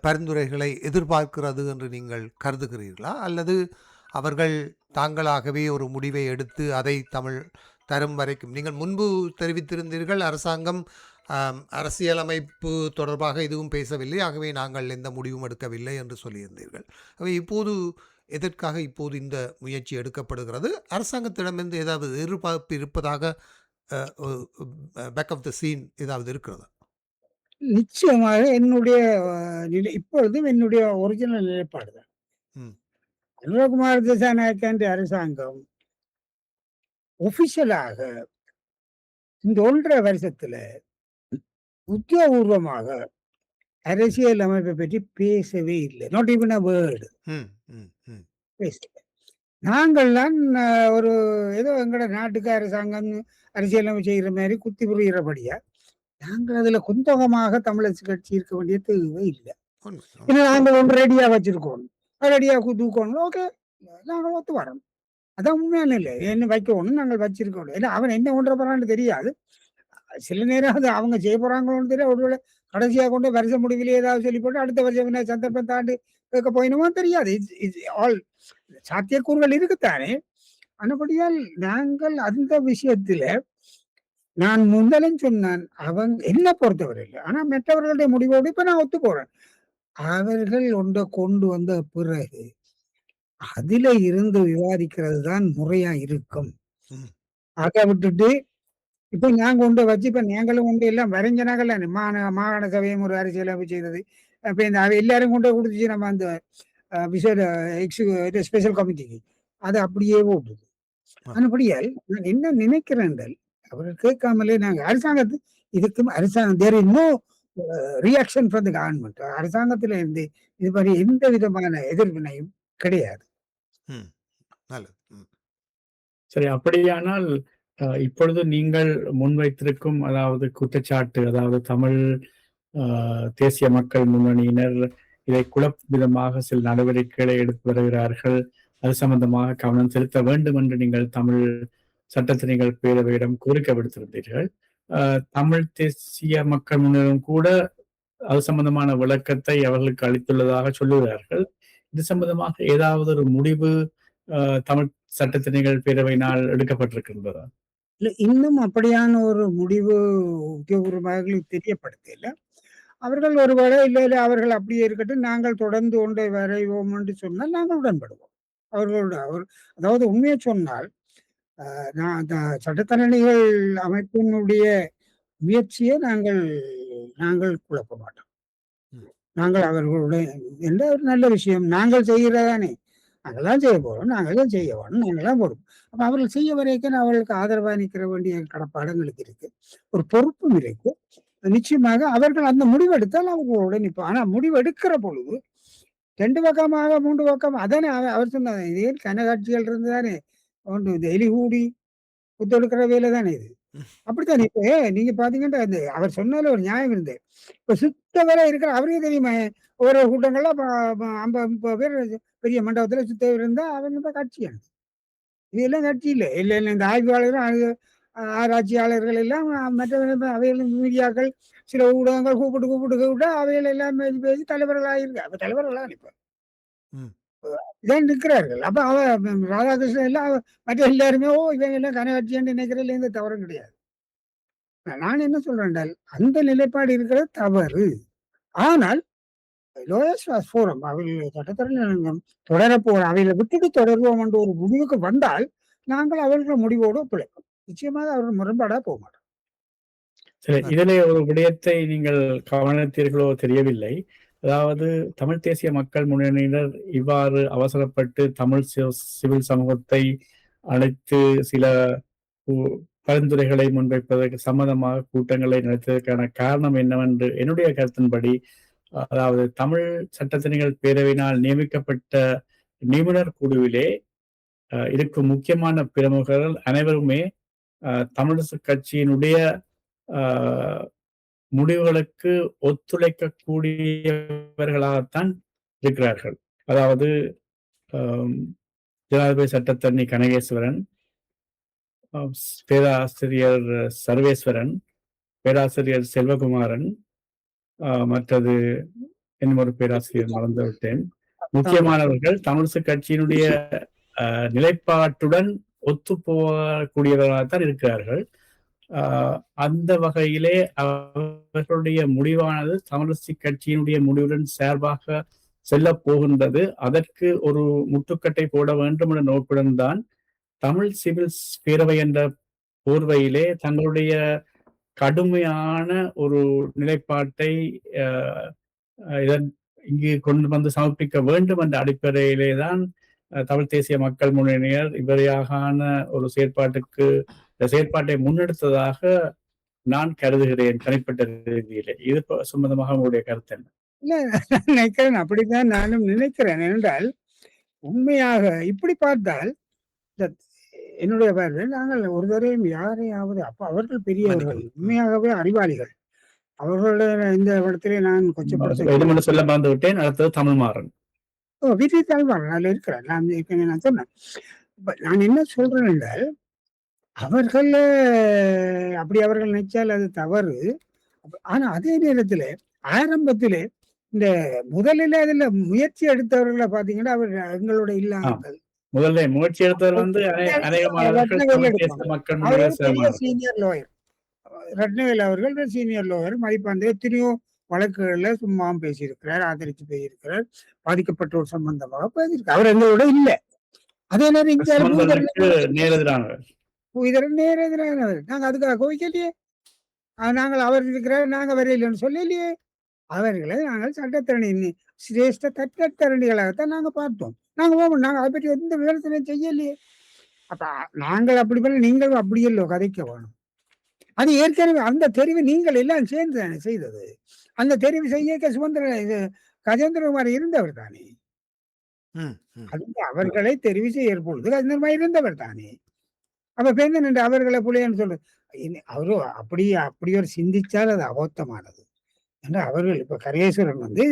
Speaker 1: பரிந்துரைகளை எதிர்பார்க்கிறது என்று நீங்கள் கருதுகிறீர்களா? அல்லது அவர்கள் தாங்களாகவே ஒரு முடிவை எடுத்து அதை தமிழ் தரும் வரைக்கும் நீங்கள் முன்பு தெரிவித்திருந்தீர்கள் அரசாங்கம் அரசியலமைப்பு தொடர்பாக எதுவும் பேசவில்லை, ஆகவே நாங்கள் எந்த முடிவும் எடுக்கவில்லை என்று சொல்லியிருந்தீர்கள். ஆகவே இப்போது எதற்காக இப்போது இந்த முயற்சி எடுக்கப்படுகிறது? அரசாங்கத்திடமிருந்து ஏதாவது எதிர்பார்ப்பு இருப்பதாக பேக் ஆஃப் த சீன் ஏதாவது இருக்கிறதா?
Speaker 3: நிச்சயமாக என்னுடைய இப்பொழுதும் என்னுடைய ஒரிஜினல் நிலைப்பாடு தான்.
Speaker 1: ம்.
Speaker 3: அனுரகுமார் திசாநாயக்க அரசாங்கம் ஒபிஷியலாக இந்த 1.5 வருஷத்துல உத்தியோகபூர்வமாக அரசியல் அமைப்பை பற்றி பேசவே இல்லை. நாட் ஈவன் அ வேர்டு
Speaker 1: ம், ம், ம்.
Speaker 3: பேசல. நாங்கள்லாம் ஒரு ஏதோ எங்கட நாட்டுக்கு அரசாங்கம் அரசியலமைப்பு செய்கிற மாதிரி குத்தி புரிகிறபடியா நாங்கள் அதுல குந்தகமாக தமிழரசு கட்சி இருக்க வேண்டிய தேவை இல்லை.
Speaker 1: உண்மை.
Speaker 3: ஏன்னா நாங்கள் ஒன்று ரெடியா வச்சிருக்கோம், ரெடியா தூக்கணும். ஓகே, நாங்கள் ஒத்து வரோம். அதான் உண்மையான இல்லை. என்ன வைக்கணும் நாங்கள் வச்சிருக்கோம். ஏன்னா அவன் என்ன ஒன்ற போறான்னு தெரியாது. சில நேரம் அது அவங்க செய்ய போறாங்களோன்னு தெரியாது. ஒருவேளை கடைசியா கொண்டு வருஷ முடிவிலே ஏதாவது சொல்லி போட்டு அடுத்த வருஷம் என்ன சந்தர்ப்பம் தாண்டி கேட்க போயினுமோ தெரியாது. ஆல் சாத்தியக்கூறுகள் இருக்குத்தானே. ஆனபடியால் நாங்கள் அந்த விஷயத்துல நான் முதலும் சொன்னான், அவங்க என்ன பொறுத்தவரையில். ஆனா மற்றவர்களுடைய முடிவோடு இப்ப நான் ஒத்து போறேன். அவர்கள் ஒன்றை கொண்டு வந்த பிறகு அதுல இருந்து விவாதிக்கிறது தான் முறையா இருக்கும்.
Speaker 1: ம்.
Speaker 3: அதை விட்டுட்டு இப்ப நாங்க கொண்டு வச்சு இப்ப நாங்களும் கொண்டு எல்லாம் வரைஞ்சனாகல மாகாண சபையும் ஒரு அரசியலமைப்பு செய்தது. அப்ப இந்த எல்லாரும் கொண்டு கொடுத்துச்சு நம்ம அந்த விசேட ஸ்பெஷல் கமிட்டிக்கு அது அப்படியே போட்டுது.
Speaker 1: ஆ.
Speaker 3: ஆனபடியால் நான் என்ன நினைக்கிறேன் என்றால், அவர்கள் கேட்காமலே நாங்க அரசாங்கத்து இதுக்கும் அரசாங்கம் there is no reaction from the government. அரசாங்கத்தில இருந்து இது மாதிரி எந்த விதமான எதிர்வினையும் கிடையாது.
Speaker 1: ம். நல்லது. ம்.
Speaker 2: சரி, அப்படியானால் இப்பொழுது நீங்கள் முன்வைத்திருக்கும் அதாவது குற்றச்சாட்டு, அதாவது தமிழ் தேசிய மக்கள் முன்னணியினர் இதை குழப்பும் விதமாக சில நடவடிக்கைகளை எடுத்து வருகிறார்கள், அது சம்பந்தமாக கவனம் செலுத்த வேண்டும் என்று நீங்கள் தமிழ் சட்டத்திரிகள் பேரவையிடம் கோரிக்கை விடுத்திருந்தீர்கள். தமிழ் தேசிய மக்கள் முன்னரும் கூட அது சம்பந்தமான விளக்கத்தை அவர்களுக்கு அளித்துள்ளதாக சொல்லுகிறார்கள். இது சம்பந்தமாக ஏதாவது ஒரு முடிவு தமிழ் சட்டத்திரிகள் பேரவையினால் எடுக்கப்பட்டிருக்கின்றதா?
Speaker 3: இல்ல, இன்னும் அப்படியான ஒரு முடிவு உத்தியோகபூர்வமாக தெரியப்படுத்தல. அவர்கள் ஒருவேளை இல்ல அவர்கள் அப்படியே இருக்கட்டும், நாங்கள் தொடர்ந்து ஒன்றை வரைவோம் என்று சொன்னால் நாங்கள் உடன்படுவோம். அவர்களோட அதாவது உண்மையை சொன்னால் நான் அந்த சட்டத்தரணிகள் அமைப்பினுடைய முயற்சியை நாங்கள் நாங்கள் குழப்ப மாட்டோம்.
Speaker 1: ம்.
Speaker 3: நாங்கள் அவர்களுடைய எந்த ஒரு நல்ல விஷயம் நாங்கள் செய்கிறதானே, நாங்கள் தான் செய்ய போறோம், நாங்கள் தான் செய்ய வேணும், நாங்கள் தான் போறோம். அப்ப அவர்கள் செய்ய வரைக்கும் அவர்களுக்கு ஆதரவாக நிற்கிற வேண்டிய கடப்பாடங்களுக்கு இருக்கு, ஒரு பொறுப்பும் இருக்கு. நிச்சயமாக அவர்கள் அந்த முடிவெடுத்தால் அவர்களோட நிற்போம். ஆனா முடிவெடுக்கிற பொழுது 2 பக்கமாக 3 பக்கம் அதானே அவர் சொன்னார். இதே கனகாட்சிகள் இருந்துதானே ஒன்று இந்த எலிகூடி புத்தெடுக்கிற வேலை தானே இது.
Speaker 1: ம்.
Speaker 3: அப்படித்தானே இப்ப நீங்க பாத்தீங்கன்னா அந்த அவர் சொன்னதுல ஒரு நியாயம் இருந்து. இப்ப சுத்த வரை இருக்கிற அவருக்கே தெரியுமா, ஒரு கூட்டங்கள்ல 50 30 பேர் பெரிய மண்டபத்துல சுத்த இருந்தா அவங்க தான் கட்சியானது. இதெல்லாம் கட்சி இல்ல. இல்ல இல்ல இந்த ஆய்வாளர்கள் ஆராய்ச்சியாளர்கள் எல்லாம் மற்ற அவைகள் மீடியாக்கள் சில ஊடகங்கள் கூப்பிட்டு அவைகள் எல்லாம் பேசி பேசி தலைவர்களாக அப்ப தலைவர்களா இப்ப
Speaker 1: ம்.
Speaker 3: இதான் நிற்கிறார்கள். அப்ப ராதாகிருஷ்ணன் எல்லாம் மற்ற எல்லாருமே இவங்க எல்லாம் கனகட்சின்னு நினைக்கிறதுல எந்த தவறும் கிடையாது. நான் என்ன சொல்றேன் என்றால், அந்த நிலைப்பாடு இருக்கிறது தவறு. ஆனால் லோயஸ்ட் ஃபோரம் அவர்கள் சட்டத்தரணிகள் தொடரப்போற அவைகளை விட்டுட்டு தொடர்வோம் என்ற ஒரு முடிவுக்கு வந்தால் நாங்கள் அவர்கள் முடிவோடு ஒத்துழைப்போம். நிச்சயமாக அவர்கள் முரண்பாடா போக மாட்டோம்.
Speaker 2: சரி, இதிலே ஒரு விடயத்தை நீங்கள் கவனித்தீர்களோ தெரியவில்லை. அதாவது தமிழ் தேசிய மக்கள் முன்னணியினர் இவ்வாறு அவசரப்பட்டு தமிழ் சிவில் சமூகத்தை அழைத்து சில பரிந்துரைகளை முன்வைப்பதற்கு சம்மதமாக கூட்டங்களை நடத்துவதற்கான காரணம் என்னவென்று என்னுடைய கருத்தின்படி, அதாவது தமிழ் சட்டத்திரிகள் பேரவையினால் நியமிக்கப்பட்ட நிபுணர் குழுவிலே இருக்கும் முக்கியமான பிரமுகர்கள் அனைவருமே தமிழரசு கட்சியினுடைய முடிவுகளுக்கு ஒத்துழைக்கக்கூடியவர்களாகத்தான் இருக்கிறார்கள். அதாவது ஜனாதிபதி சட்டத்தரணி கனகேஸ்வரன், பேராசிரியர் சர்வேஸ்வரன், பேராசிரியர் செல்வகுமாரன், மற்றது இன்னும் ஒரு பேராசிரியர் மறந்துவிட்டேன். முக்கியமானவர்கள் தமிழிசை கட்சியினுடைய நிலைப்பாட்டுடன் ஒத்து போகக்கூடியவர்களாகத்தான் இருக்கிறார்கள். அந்த வகையிலே அவர்களுடைய முடிவானது தமிழிசை கட்சியினுடைய முடிவுடன் சார்பாக செல்ல போகின்றது. அதற்கு ஒரு முட்டுக்கட்டை போட வேண்டும் என்ற நோக்குடன் தான் தமிழ் சிவில் பேரவை என்ற போர்வையிலே தங்களுடைய கடுமையான ஒரு நிலைப்பாட்டை இங்கு கொண்டு வந்து சமர்ப்பிக்க வேண்டும் என்ற அடிப்படையிலே தான் தமிழ் தேசிய மக்கள் முன்னணியர் இவ்வகையான ஒரு செயற்பாட்டை முன்னெடுத்ததாக நான் கருதுகிறேன் தனிப்பட்ட ரீதியிலே. இது சம்பந்தமாக உங்களுடைய கருத்து என்ன?
Speaker 3: இல்ல, நினைக்கிறேன், அப்படித்தான் நானும் நினைக்கிறேன். என்றால் உண்மையாக இப்படி பார்த்தால் என்னுடைய பார்வை, நாங்கள் ஒரு தரையும் யாரையாவது அவர்கள் பெரியவர்கள், உண்மையாகவே அறிவாளிகள். அவர்களுடைய இந்த இடத்திலே நான்
Speaker 2: கொஞ்சம் சொல்ல மறந்து விட்டேன். அடுத்தது தமிழ்மாறன்.
Speaker 3: விஜய் தமிழ்மாறன் அதுல இருக்கிறார். நான் சொன்னேன். நான் என்ன சொல்றேன் என்றால், அவர்கள் அப்படி அவர்கள் நினைச்சால் அது தவறு. ஆனா அதே நேரத்துல ஆரம்பத்திலே இந்த முதலில் அதுல முயற்சி எடுத்தவர்களை பாத்தீங்கன்னா அவர் எங்களோட இல்லாமல்
Speaker 2: முதல்ல முயற்சி எடுத்தவர் வந்து
Speaker 3: சீனியர் லோயர் ரத்னவேல் அவர்கள் சீனியர் லோயர். மதிப்பாந்த எத்தனையோ வழக்குகள்ல சும்மாவும் பேசியிருக்கிறார், ஆதரித்து பேசியிருக்கிறார், பாதிக்கப்பட்டோர் சம்பந்தமாக பேசியிருக்கார். அவர் எங்களோட இல்லை. அதே நேரம் நேரெதிரானவர். நாங்க அதுக்காக கோவிக்கலையே. நாங்கள் அவர் இருக்கிறார், நாங்க வரையிலன்னு சொல்லலையே. அவர்களை நாங்கள் சட்டத்தரணி சிரேஷ்ட தட்டத்தரணிகளாகத்தான் நாங்க பார்த்தோம். நாங்க அதை பற்றி எந்த விவரத்தினையும் செய்யலையே. அப்ப நாங்கள் அப்படி பண்ண நீங்களும் அப்படியல்லோ கதைக்க வேணும். அது ஏற்கனவே அந்த தெரிவு நீங்கள் எல்லாம் சேர்ந்து தானே செய்தது. அந்த தெரிவு செய்ய கஜேந்திரகுமார் இருந்தவர் தானே. அது அவர்களை தெரிவு செய்ய பொழுது கஜேந்திரகுமார் இருந்தவர் தானே. அப்ப பேருந்து நின்று அவர்களை புள்ளைன்னு சொல்லு. அவரு அப்படி ஒரு சிந்திச்சால் அது அபத்தமானது. ஏன்னா அவர்கள் இப்ப கரேஸ்வரன் வந்து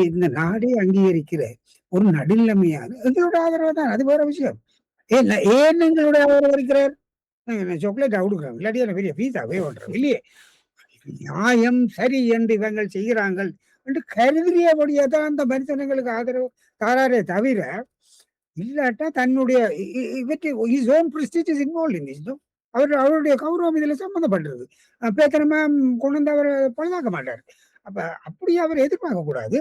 Speaker 3: இந்த நாடே அங்கீகரிக்கிற ஒரு நடுநிலைமையான எங்களோட ஆதரவு தான். அது வேற விஷயம். ஏன் எங்களுடைய ஆதரவு இருக்கிறார்? சாக்லேட் கொடுக்குறாங்க, இல்லாட்டி எனக்கு பெரிய பீஸாவே ஓடுறோம் இல்லையே. நியாயம் சரி என்று இவங்கள் செய்கிறார்கள் என்று கருதியபடியா தான் அந்த மனுஷனங்களுக்கு ஆதரவு தாராரே தவிர, இல்லாட்டா தன்னுடைய அவருடைய கௌரவம் இதுல சம்பந்தப்பட்டிருக்கு. பேத்தனமா கொண்டு வந்து அவர் பழுதாக்க மாட்டார். அப்ப அப்படியே அவர் எதிர்பார்க்க கூடாது.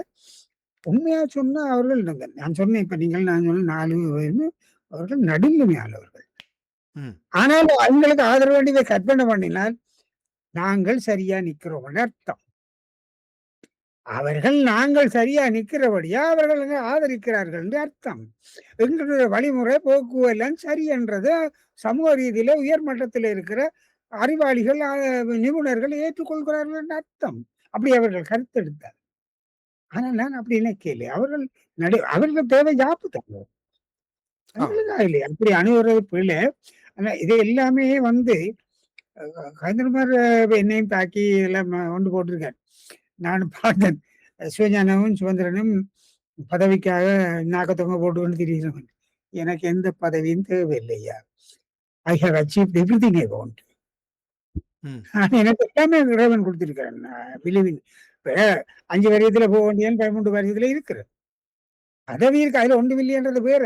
Speaker 3: உண்மையா சொன்னா அவர்கள் நான் சொன்னேன், இப்ப நான் சொன்ன 4 பேருமே அவர்கள் நடுநிலைமையானவர்கள். ஆனால் அவங்களுக்கு ஆதரவு வேண்டியதை கற்பனை பண்ணினால் நாங்கள் சரியா நிக்கிறோம் அர்த்தம். அவர்கள் நாங்கள் சரியா நிக்கிறபடியா அவர்கள் ஆதரிக்கிறார்கள் என்று அர்த்தம். எங்களுடைய வழிமுறை போக்குவெல்லாம் சரி என்றது சமூக ரீதியில உயர்மட்டத்தில் இருக்கிற அறிவாளிகள் நிபுணர்கள் ஏற்றுக்கொள்கிறார்கள் என்று அர்த்தம். அப்படி அவர்கள் கருத்தெடுத்தார். ஆனால் நான் அப்படி நினைக்கல. அவர்கள் தேவை ஜாப்பு தாங்க இல்லை, அப்படி அணுகுறது பிள்ளை. ஆனா இது எல்லாமே வந்து கந்தர்மார் என்னையும் தாக்கி எல்லாம் கொண்டு போட்டிருக்காரு. நான் பார்த்தேன். சிவஞானமும் சுதந்திரனும் பதவிக்காக நாக்கத்தொங்க போட்டுக்கொண்டு திரிகிறவன். எனக்கு எந்த பதவியும் தேவையில்லையா. I have achieved everything I want. எனக்கு எல்லாமே இறைவன் கொடுத்திருக்கிறேன். பிலிவின் இப்ப 5 வருஷத்துல போக வேண்டியன்னு 13 வருஷத்துல இருக்கிறேன். பதவி இருக்கு, அதுல 1 மில்லியன்றது வேற.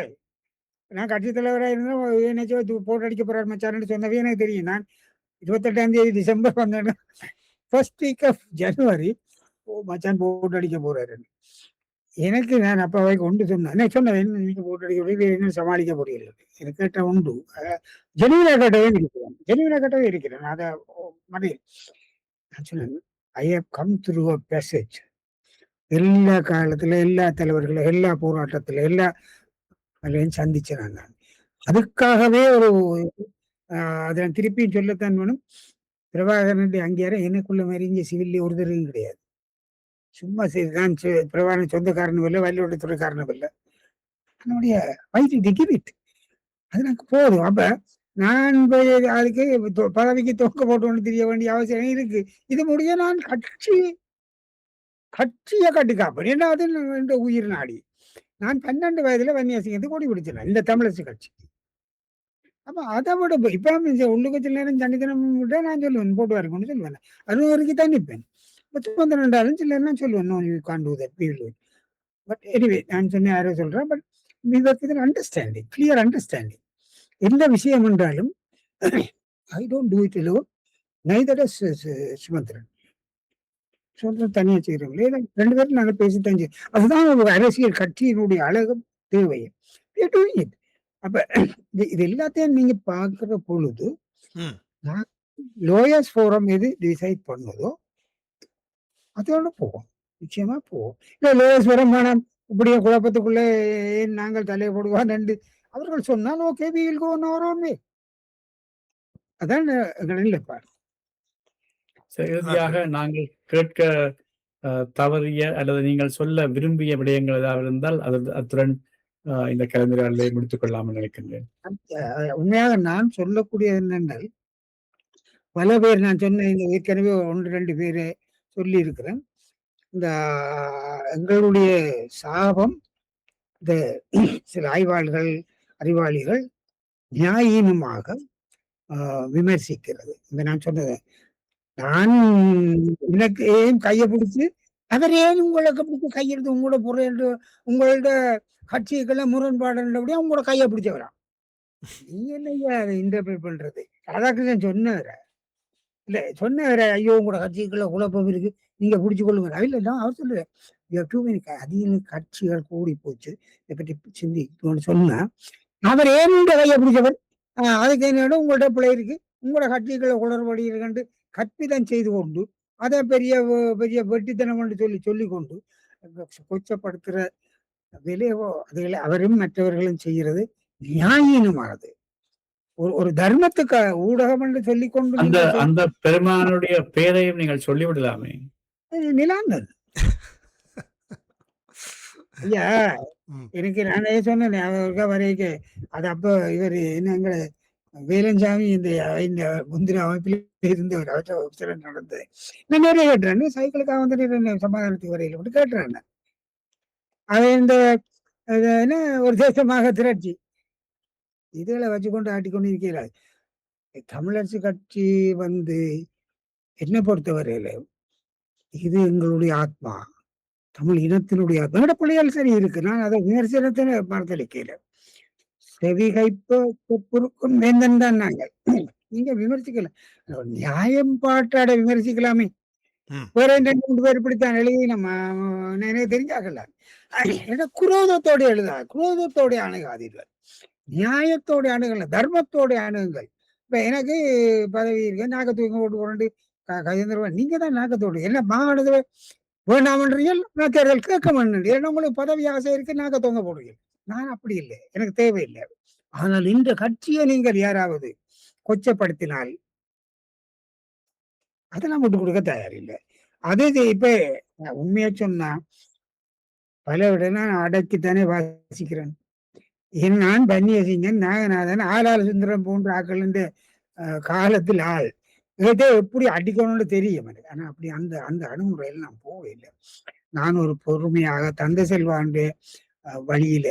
Speaker 3: நான் கட்சி தலைவராக இருந்தால் என்னச்சும் போட்டு அடிக்க போறாரு மச்சான்னு சொன்னவே எனக்கு தெரியும். நான் 28ஆம் தேதி டிசம்பர் வந்தேன்னா ஃபர்ஸ்ட் வீக் ஆஃப் ஜனவரி மச்சான் போட்டு அடிக்க போறாரு. எனக்கு நான் அப்பாவை கொண்டு சொன்னேன். சொன்னேன் நீங்க போட்டு அடிக்க சமாளிக்க போறீங்க. எனக்கு கேட்ட உண்டு. ஜெனுவினா கட்டவே இருக்கிறேன். அதை மதி நான் சொன்னேன், I have come through a passage. எல்லா காலத்துல எல்லா தலைவர்களும் எல்லா போராட்டத்துல எல்லா சந்திச்சேன் நான். அதுக்காகவே ஒரு அதை திருப்பியும் சொல்லத்தான் வேணும். பிரபாகரன் அங்கேயார எனக்குள்ள மாதிரி இங்கே சிவில்ல ஒரு தரையும் கிடையாது. சும்மா நான் பிரபாகரன் சொந்தக்காரனும் இல்லை, வள்ளியோட துறைக்காரனும் இல்லை. என்னுடைய வயிற்று கிவிட் அது எனக்கு போதும். அப்ப நான் அதுக்கு பதவிக்கு தொக்க போட்டு தெரிய வேண்டிய அவசியம் இருக்கு. இது முடிய நான் கட்சியை கட்டுக்காப்பேன். ஏன்னா அது உயிர் நாடி. நான் 12 வயதுல வன்னியாசிங்கத்துக்கு கொடி பிடிச்சேன் இந்த தமிழரசு கட்சி. அப்ப அதை விட இப்ப உள்ளுக்கு சில நேரம் தனித்தனம் விட நான் சொல்லுவேன் போட்டு வரணும்னு சொல்லுவேன். அது வரைக்கும் தான் நிற்பேன். சுதந்திரம் என்றாலும் சில நேரம் சொல்லுவேன் no you can do that will. But anyway நான் சொன்ன யாரோ சொல்றேன். But understanding, clear understanding. எந்த விஷயம் என்றாலும் I don't do it alone, neither does Sumanthiran. சுதந்திரம் தனியா செய்யறவங்களே 2 பேரும் நாங்கள் பேசித்தான் செய்யும். அதுதான் ஒரு அரசியல் கட்சியினுடைய அழகும் தேவையும். அப்ப இது எல்லாத்தையும் நீங்க பாக்குற பொழுது
Speaker 1: ம்.
Speaker 3: லோயர்ஸ் ஃபோரம் எது டிசைட் பண்ணுதோ அதோட போவோம், நிச்சயமா போவோம். இல்ல லோயர்ஸ் ஃபோரம் வேணாம் இப்படியே குழப்பத்துக்குள்ள ஏன் நாங்கள் தலையை போடுவான் என்று அவர்கள் சொன்னால் okay we will go on our own way. அதான் இல்லப்பா.
Speaker 2: இறுதியாக நாங்கள் கேட்க தவறிய அல்லது நீங்கள் சொல்ல விரும்பிய விடயங்கள் ஏதாவது இருந்தால் அத்துடன் இந்த கலந்துரையாடலை முடித்துக் கொள்ளாமல் நினைக்கின்றேன்.
Speaker 3: உண்மையாக நான் சொல்லக்கூடியது என்னென்றால் பல பேர் நான் சொன்ன இந்த ஏற்கனவே 1-2 பேரை சொல்லி இருக்கிறேன். இந்த எங்களுடைய சாபம் இந்த சில ஆய்வாளர்கள் அறிவாளிகள் நியாயீனமாக விமர்சிக்கிறது. இந்த நான் சொன்னது நான் எனக்கு ஏன் கையை பிடிச்சு அவர் ஏன் உங்களுக்கு பிடிச்சி கையெடுத்து உங்களோட பொருள் உங்களோட கட்சிக்கெல்லாம் முரண்பாடுபடியா உங்களோட கையை பிடிச்சவரா நீ என்னையா அதை இன்டர்பிரேட் பண்றது? ராதாகிருஷ்ணன் சொன்னவர இல்ல சொன்னவர ஐயோ உங்களோட கட்சிக்குள்ள குழப்பம் இருக்கு நீங்க பிடிச்சு கொள்ளுங்க. இல்ல அவர் சொல்லுவேன் அதிக கட்சிகள் கூடி போச்சு இதை பற்றி சிந்திக்கணும்னு சொன்னா அவர் ஏன் இந்த கையை பிடிச்சவர் அதுக்கு என்னோட உங்கள்ட்ட பிள்ளை இருக்கு உங்களோட கட்சிகளை குளறுபடி இருக்குன்னு கற்பிதம் செய்து கொண்டு அதை பெரிய பெரிய வெட்டித்தனம் என்று சொல்லி கொண்டு கொச்சப்படுத்துற விலையவோ அதுகளை அவரும் மற்றவர்களும் செய்கிறது நியாயீனமானது. ஒரு தர்மத்துக்கு ஊடகம் என்று சொல்லிக் கொண்டு
Speaker 2: அந்த பெருமானுடைய பெயரையும் நீங்கள் சொல்லிவிடலாமே.
Speaker 3: நிலாந்தன் ஐயா எனக்கு நானே சொன்னேன் வரைக்க அது அப்ப இவர் என்ன வேலஞ்சாமி இந்த முந்திர அமைப்பில் இருந்தவர் அவற்றை நடந்தது நான் நிறைய கேட்டுறேன். சைக்கிளுக்காக வந்துட்டு சமாதானத்துக்கு வரையில மட்டும் கேட்டுறேன். அது இந்த என்ன ஒரு தேசமாக திரட்சி இதுகளை வச்சுக்கொண்டு ஆட்டிக்கொண்டு இருக்கிறார். தமிழரசு கட்சி என்னை பொறுத்தவரையில இது எங்களுடைய ஆத்மா, தமிழ் இனத்தினுடைய ஆத்மா. பிள்ளைகள் சரி இருக்கு, நான் அதை விமர்சனத்தை மறுதளிக்கல. செவிகைப்பும் வேந்தன் தான் நாங்கள். நீங்க விமர்சிக்கல, நியாயம் பாட்டாட விமர்சிக்கலாமே. வேற 2-3 பேர் இப்படித்தான் எழுதி நம்ம எனக்கு தெரிஞ்சாக்கல. குரோதத்தோட குரோதத்தோட அணுகாதீர்கள், நியாயத்தோட அணுகல, தர்மத்தோட அணுகுங்கள். இப்ப எனக்கு பதவி இருக்கு, நாக்க தூக்கி போட்டு கொண்டு கஜேந்திரன் நீங்க தான் நாக்கத்தோடு என்ன மாகாணத்துல வேண்டாமன்றீர்கள், நான் தேர்தல் கேட்க மாட்டேன். ஏன்னா உங்களுக்கு பதவி ஆசை இருக்கு, நாக்க தொங்க போடுறீங்க. நான் அப்படி இல்லை, எனக்கு தேவையில்லை. ஆனால் இந்த கட்சியை நீங்கள் யாராவது கொச்சப்படுத்தினால் அதெல்லாம் விட்டு கொடுக்க தயாரில்லை. அது இப்ப உண்மையா சொன்னா பல விட நான் அடக்கித்தானே வாசிக்கிறேன். நான் பன்னியசிங்கன் நாகநாதன் ஆளாள் சுந்தரம் போன்ற ஆக்கள் இந்த காலத்தில் ஆள் இதை எப்படி அடிக்கணும்னு தெரியும் எனக்கு. ஆனா அப்படி அந்த அந்த அணுகுமுறையில் நான் போகவில்லை. நான் ஒரு பொறுமையாக தந்தை செல்வாண்டு வழியில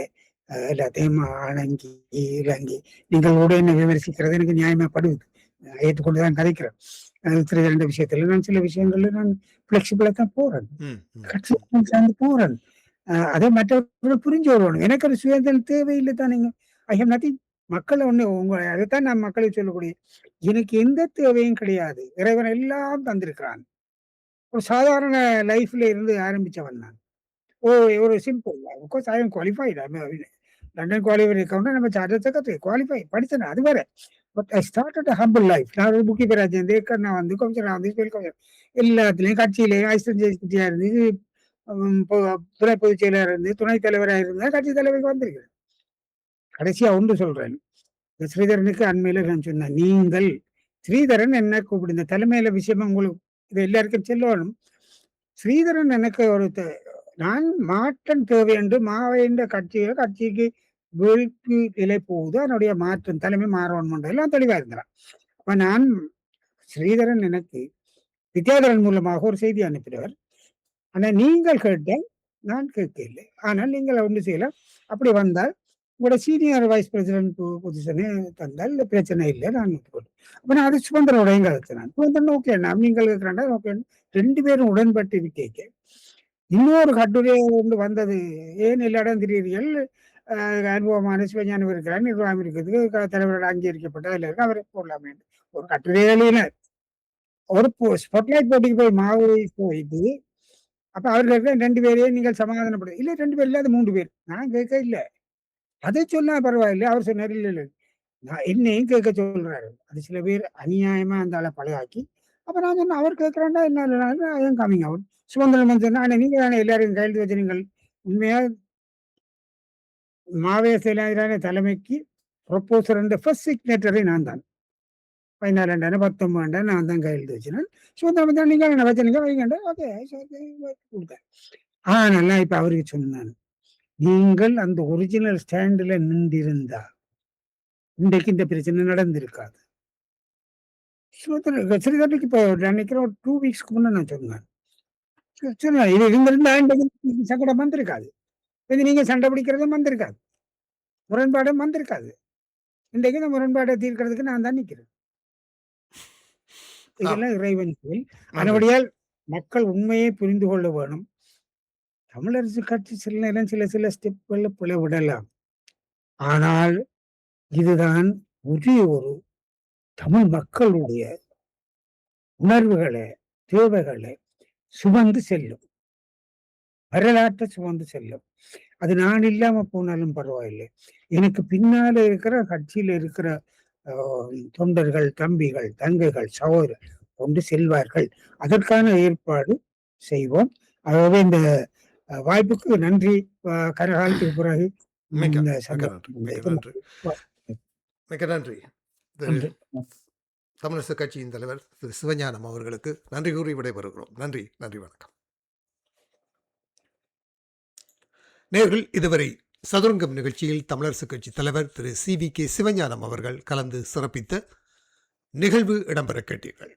Speaker 3: எல்லாத்தையும் அணங்கி இறங்கி நீங்களோட என்ன விமர்சிக்கிறது எனக்கு நியாயமாப்படுது, ஏற்றுக்கொண்டுதான் கதைக்கிறேன். 2 விஷயத்துல நான் சில விஷயங்கள்ல நான் பிளெக்சிபிளா தான் போறேன், கட்சி சேர்ந்து போறேன். அதை மற்றவர்கள் புரிஞ்சு வருவாங்க. எனக்கு ஒரு சுயதல் தேவையில்லை தான். நீங்க ஐ ஹவ் நத்திங். மக்களை அதைத்தான் நான் மக்களுக்கு சொல்லக்கூடிய, எனக்கு எந்த தேவையும் கிடையாது. இறைவன் எல்லாம் தந்திருக்கிறான். ஒரு சாதாரண லைஃப்ல இருந்து ஆரம்பிச்சவன் நான். ஒரு simple I am qualified. London qualify account நம்ம சார்ஜர் செக்ரட்டரி குவாலிஃபை படித்தேன், அது வேற. But I started humble life. நான் ஒரு புக்கி பேராஜன் நான் கொஞ்சம் எல்லாத்துலயும் கட்சியிலேயும் ஐஸ்வர்யா இருந்து துணை பொதுச் செயலராக இருந்து துணைத் தலைவராக இருந்தா கட்சி தலைவருக்கு வந்திருக்கிறேன். கடைசியா ஒன்று சொல்றேன், ஸ்ரீதரனுக்கு அண்மையில நான் சொன்னேன், நீங்கள் ஸ்ரீதரன் என்ன கூப்பிடுங்க தலைமையில விஷயமா உங்களுக்கு இது எல்லாருக்கும் செல்லணும். ஸ்ரீதரன் எனக்கு நான் மாற்றம் தேவை என்று மாவேண்ட கட்சிக்கு வீழ்ச்சி நிலை போகுது, அதனுடைய மாற்றம் தலைமை மாறணும் எல்லாம் தெளிவா இருந்தான். அப்ப நான் ஸ்ரீதரன் எனக்கு வித்யாதரன் மூலமாக ஒரு செய்தி அனுப்பினவர். ஆனா நீங்கள் கேட்ட நான் கேட்கவில்லை. ஆனால் நீங்கள் ஒன்று செய்யலாம். அப்படி வந்தால் உங்களோட சீனியர் வைஸ் பிரசிடென்ட் பொசிஷனே தந்தால் பிரச்சனை இல்லை, நான் ஒத்துக்கொள்வேன். அப்ப நான் அது சுதந்திரோடையும் கதைச்சினேன். சுதந்திரன் ஓகே, நீங்கள் இருக்கிறாண்டா ஓகே, 2 பேரும் உடன்பட்டு இருக்கேன். இன்னொரு கட்டுரை ஒன்று வந்தது, ஏன் எல்லா இடம் திடீர்கள் அனுபவமான சிவஞானம் இருக்கிறார், நிர்வாகம் இருக்குது, தலைவரோட அங்கீகரிக்கப்பட்ட அதில் இருக்கு, அவரை போடலாமே ஒரு கட்டுரை எழுதினார். ஒரு ஸ்பாட்லைட் போட்டிக்கு போய் மாவை போயிட்டு அப்ப அவர்களுக்கு 2 பேரையும் நீங்கள் சமாதானப்படு இல்லை, 2 பேர் இல்லை, அது 3 பேர். நான் கேட்க இல்லை, அதை சொன்னா பரவாயில்லை. அவர் சொன்னார் இல்லை இல்லை, நான் என்னையும் கேட்க சொல்றாரு. அது சில பேர் அநியாயமா அந்த ஆளை பழையாக்கி, அப்ப நான் சொன்னேன் அவர் கேட்கறாண்டா என்ன காமிங்க. அவர் சுதந்திரம் சொன்னா நீங்க தானே எல்லாரையும் கையெழுத்து வச்சு நீங்கள் உண்மையா மாவே செயலாளரான தலைமைக்கு ப்ரொபோசர் ஃபர்ஸ்ட் சிக்னேட்டரை நான் தான். 14 19 நான் தான் கையெழுத்து வச்சினேன். சுதந்திரம் நீங்க என்ன வச்சுங்க வைங்கண்டா, ஓகே கொடுத்தேன். நல்லா இப்ப அவருக்கு சொன்னான், நீங்கள் அந்த ஒரிஜினல் ஸ்டாண்டில் நின்றிருந்தா இன்றைக்கு இந்த பிரச்சனை நடந்திருக்காது. ஸ்ரீதருக்கு இப்போ நினைக்கிறேன் ஒரு 2 வீக்ஸ்க்கு முன்னே நான் சொன்னேன், இது இருந்திருந்தா இன்றைக்கு சங்கடம் வந்திருக்காது, இது நீங்க சண்டை பிடிக்கிறதும் வந்திருக்காது, முரண்பாடும் வந்திருக்காது. இன்றைக்கு இந்த முரண்பாடை தீர்க்கிறதுக்கு நான் தான் நிற்கிறேன். இதெல்லாம் இறைவன் செயல். அதனுடையால் மக்கள் உண்மையை புரிந்து கொள்ள வேணும். தமிழரசு கட்சி சில நேரம் சில ஸ்டெப்களை பிழை விடலாம், ஆனால் இதுதான் ஒரு தமிழ் மக்களுடைய உணர்வுகளை தேவைகளை சுமந்து செல்லும், வரலாற்றை சுமந்து செல்லும். அது நான் இல்லாம போனாலும் பரவாயில்லை, எனக்கு பின்னால இருக்கிற கட்சியில இருக்கிற தொண்டர்கள், தம்பிகள், தங்கைகள், சகோதரர் கொண்டு செல்வார்கள். அதற்கான ஏற்பாடு செய்வோம். ஆகவே இந்த வாய்ப்புக்கு நன்றி. கரகாலத்துக்கு பிறகு
Speaker 1: மிக நன்றி. தமிழரசு கட்சியின் தலைவர் திரு சிவஞானம் அவர்களுக்கு நன்றி கூறி விடைபெறுகிறோம். நன்றி, நன்றி, வணக்கம். நேயர்கள், இதுவரை சதுரங்கம் நிகழ்ச்சியில் தமிழரசு கட்சி தலைவர் திரு CVK சிவஞானம் அவர்கள் கலந்து சிறப்பித்த நிகழ்வு இடம்பெற கேட்டீர்கள்.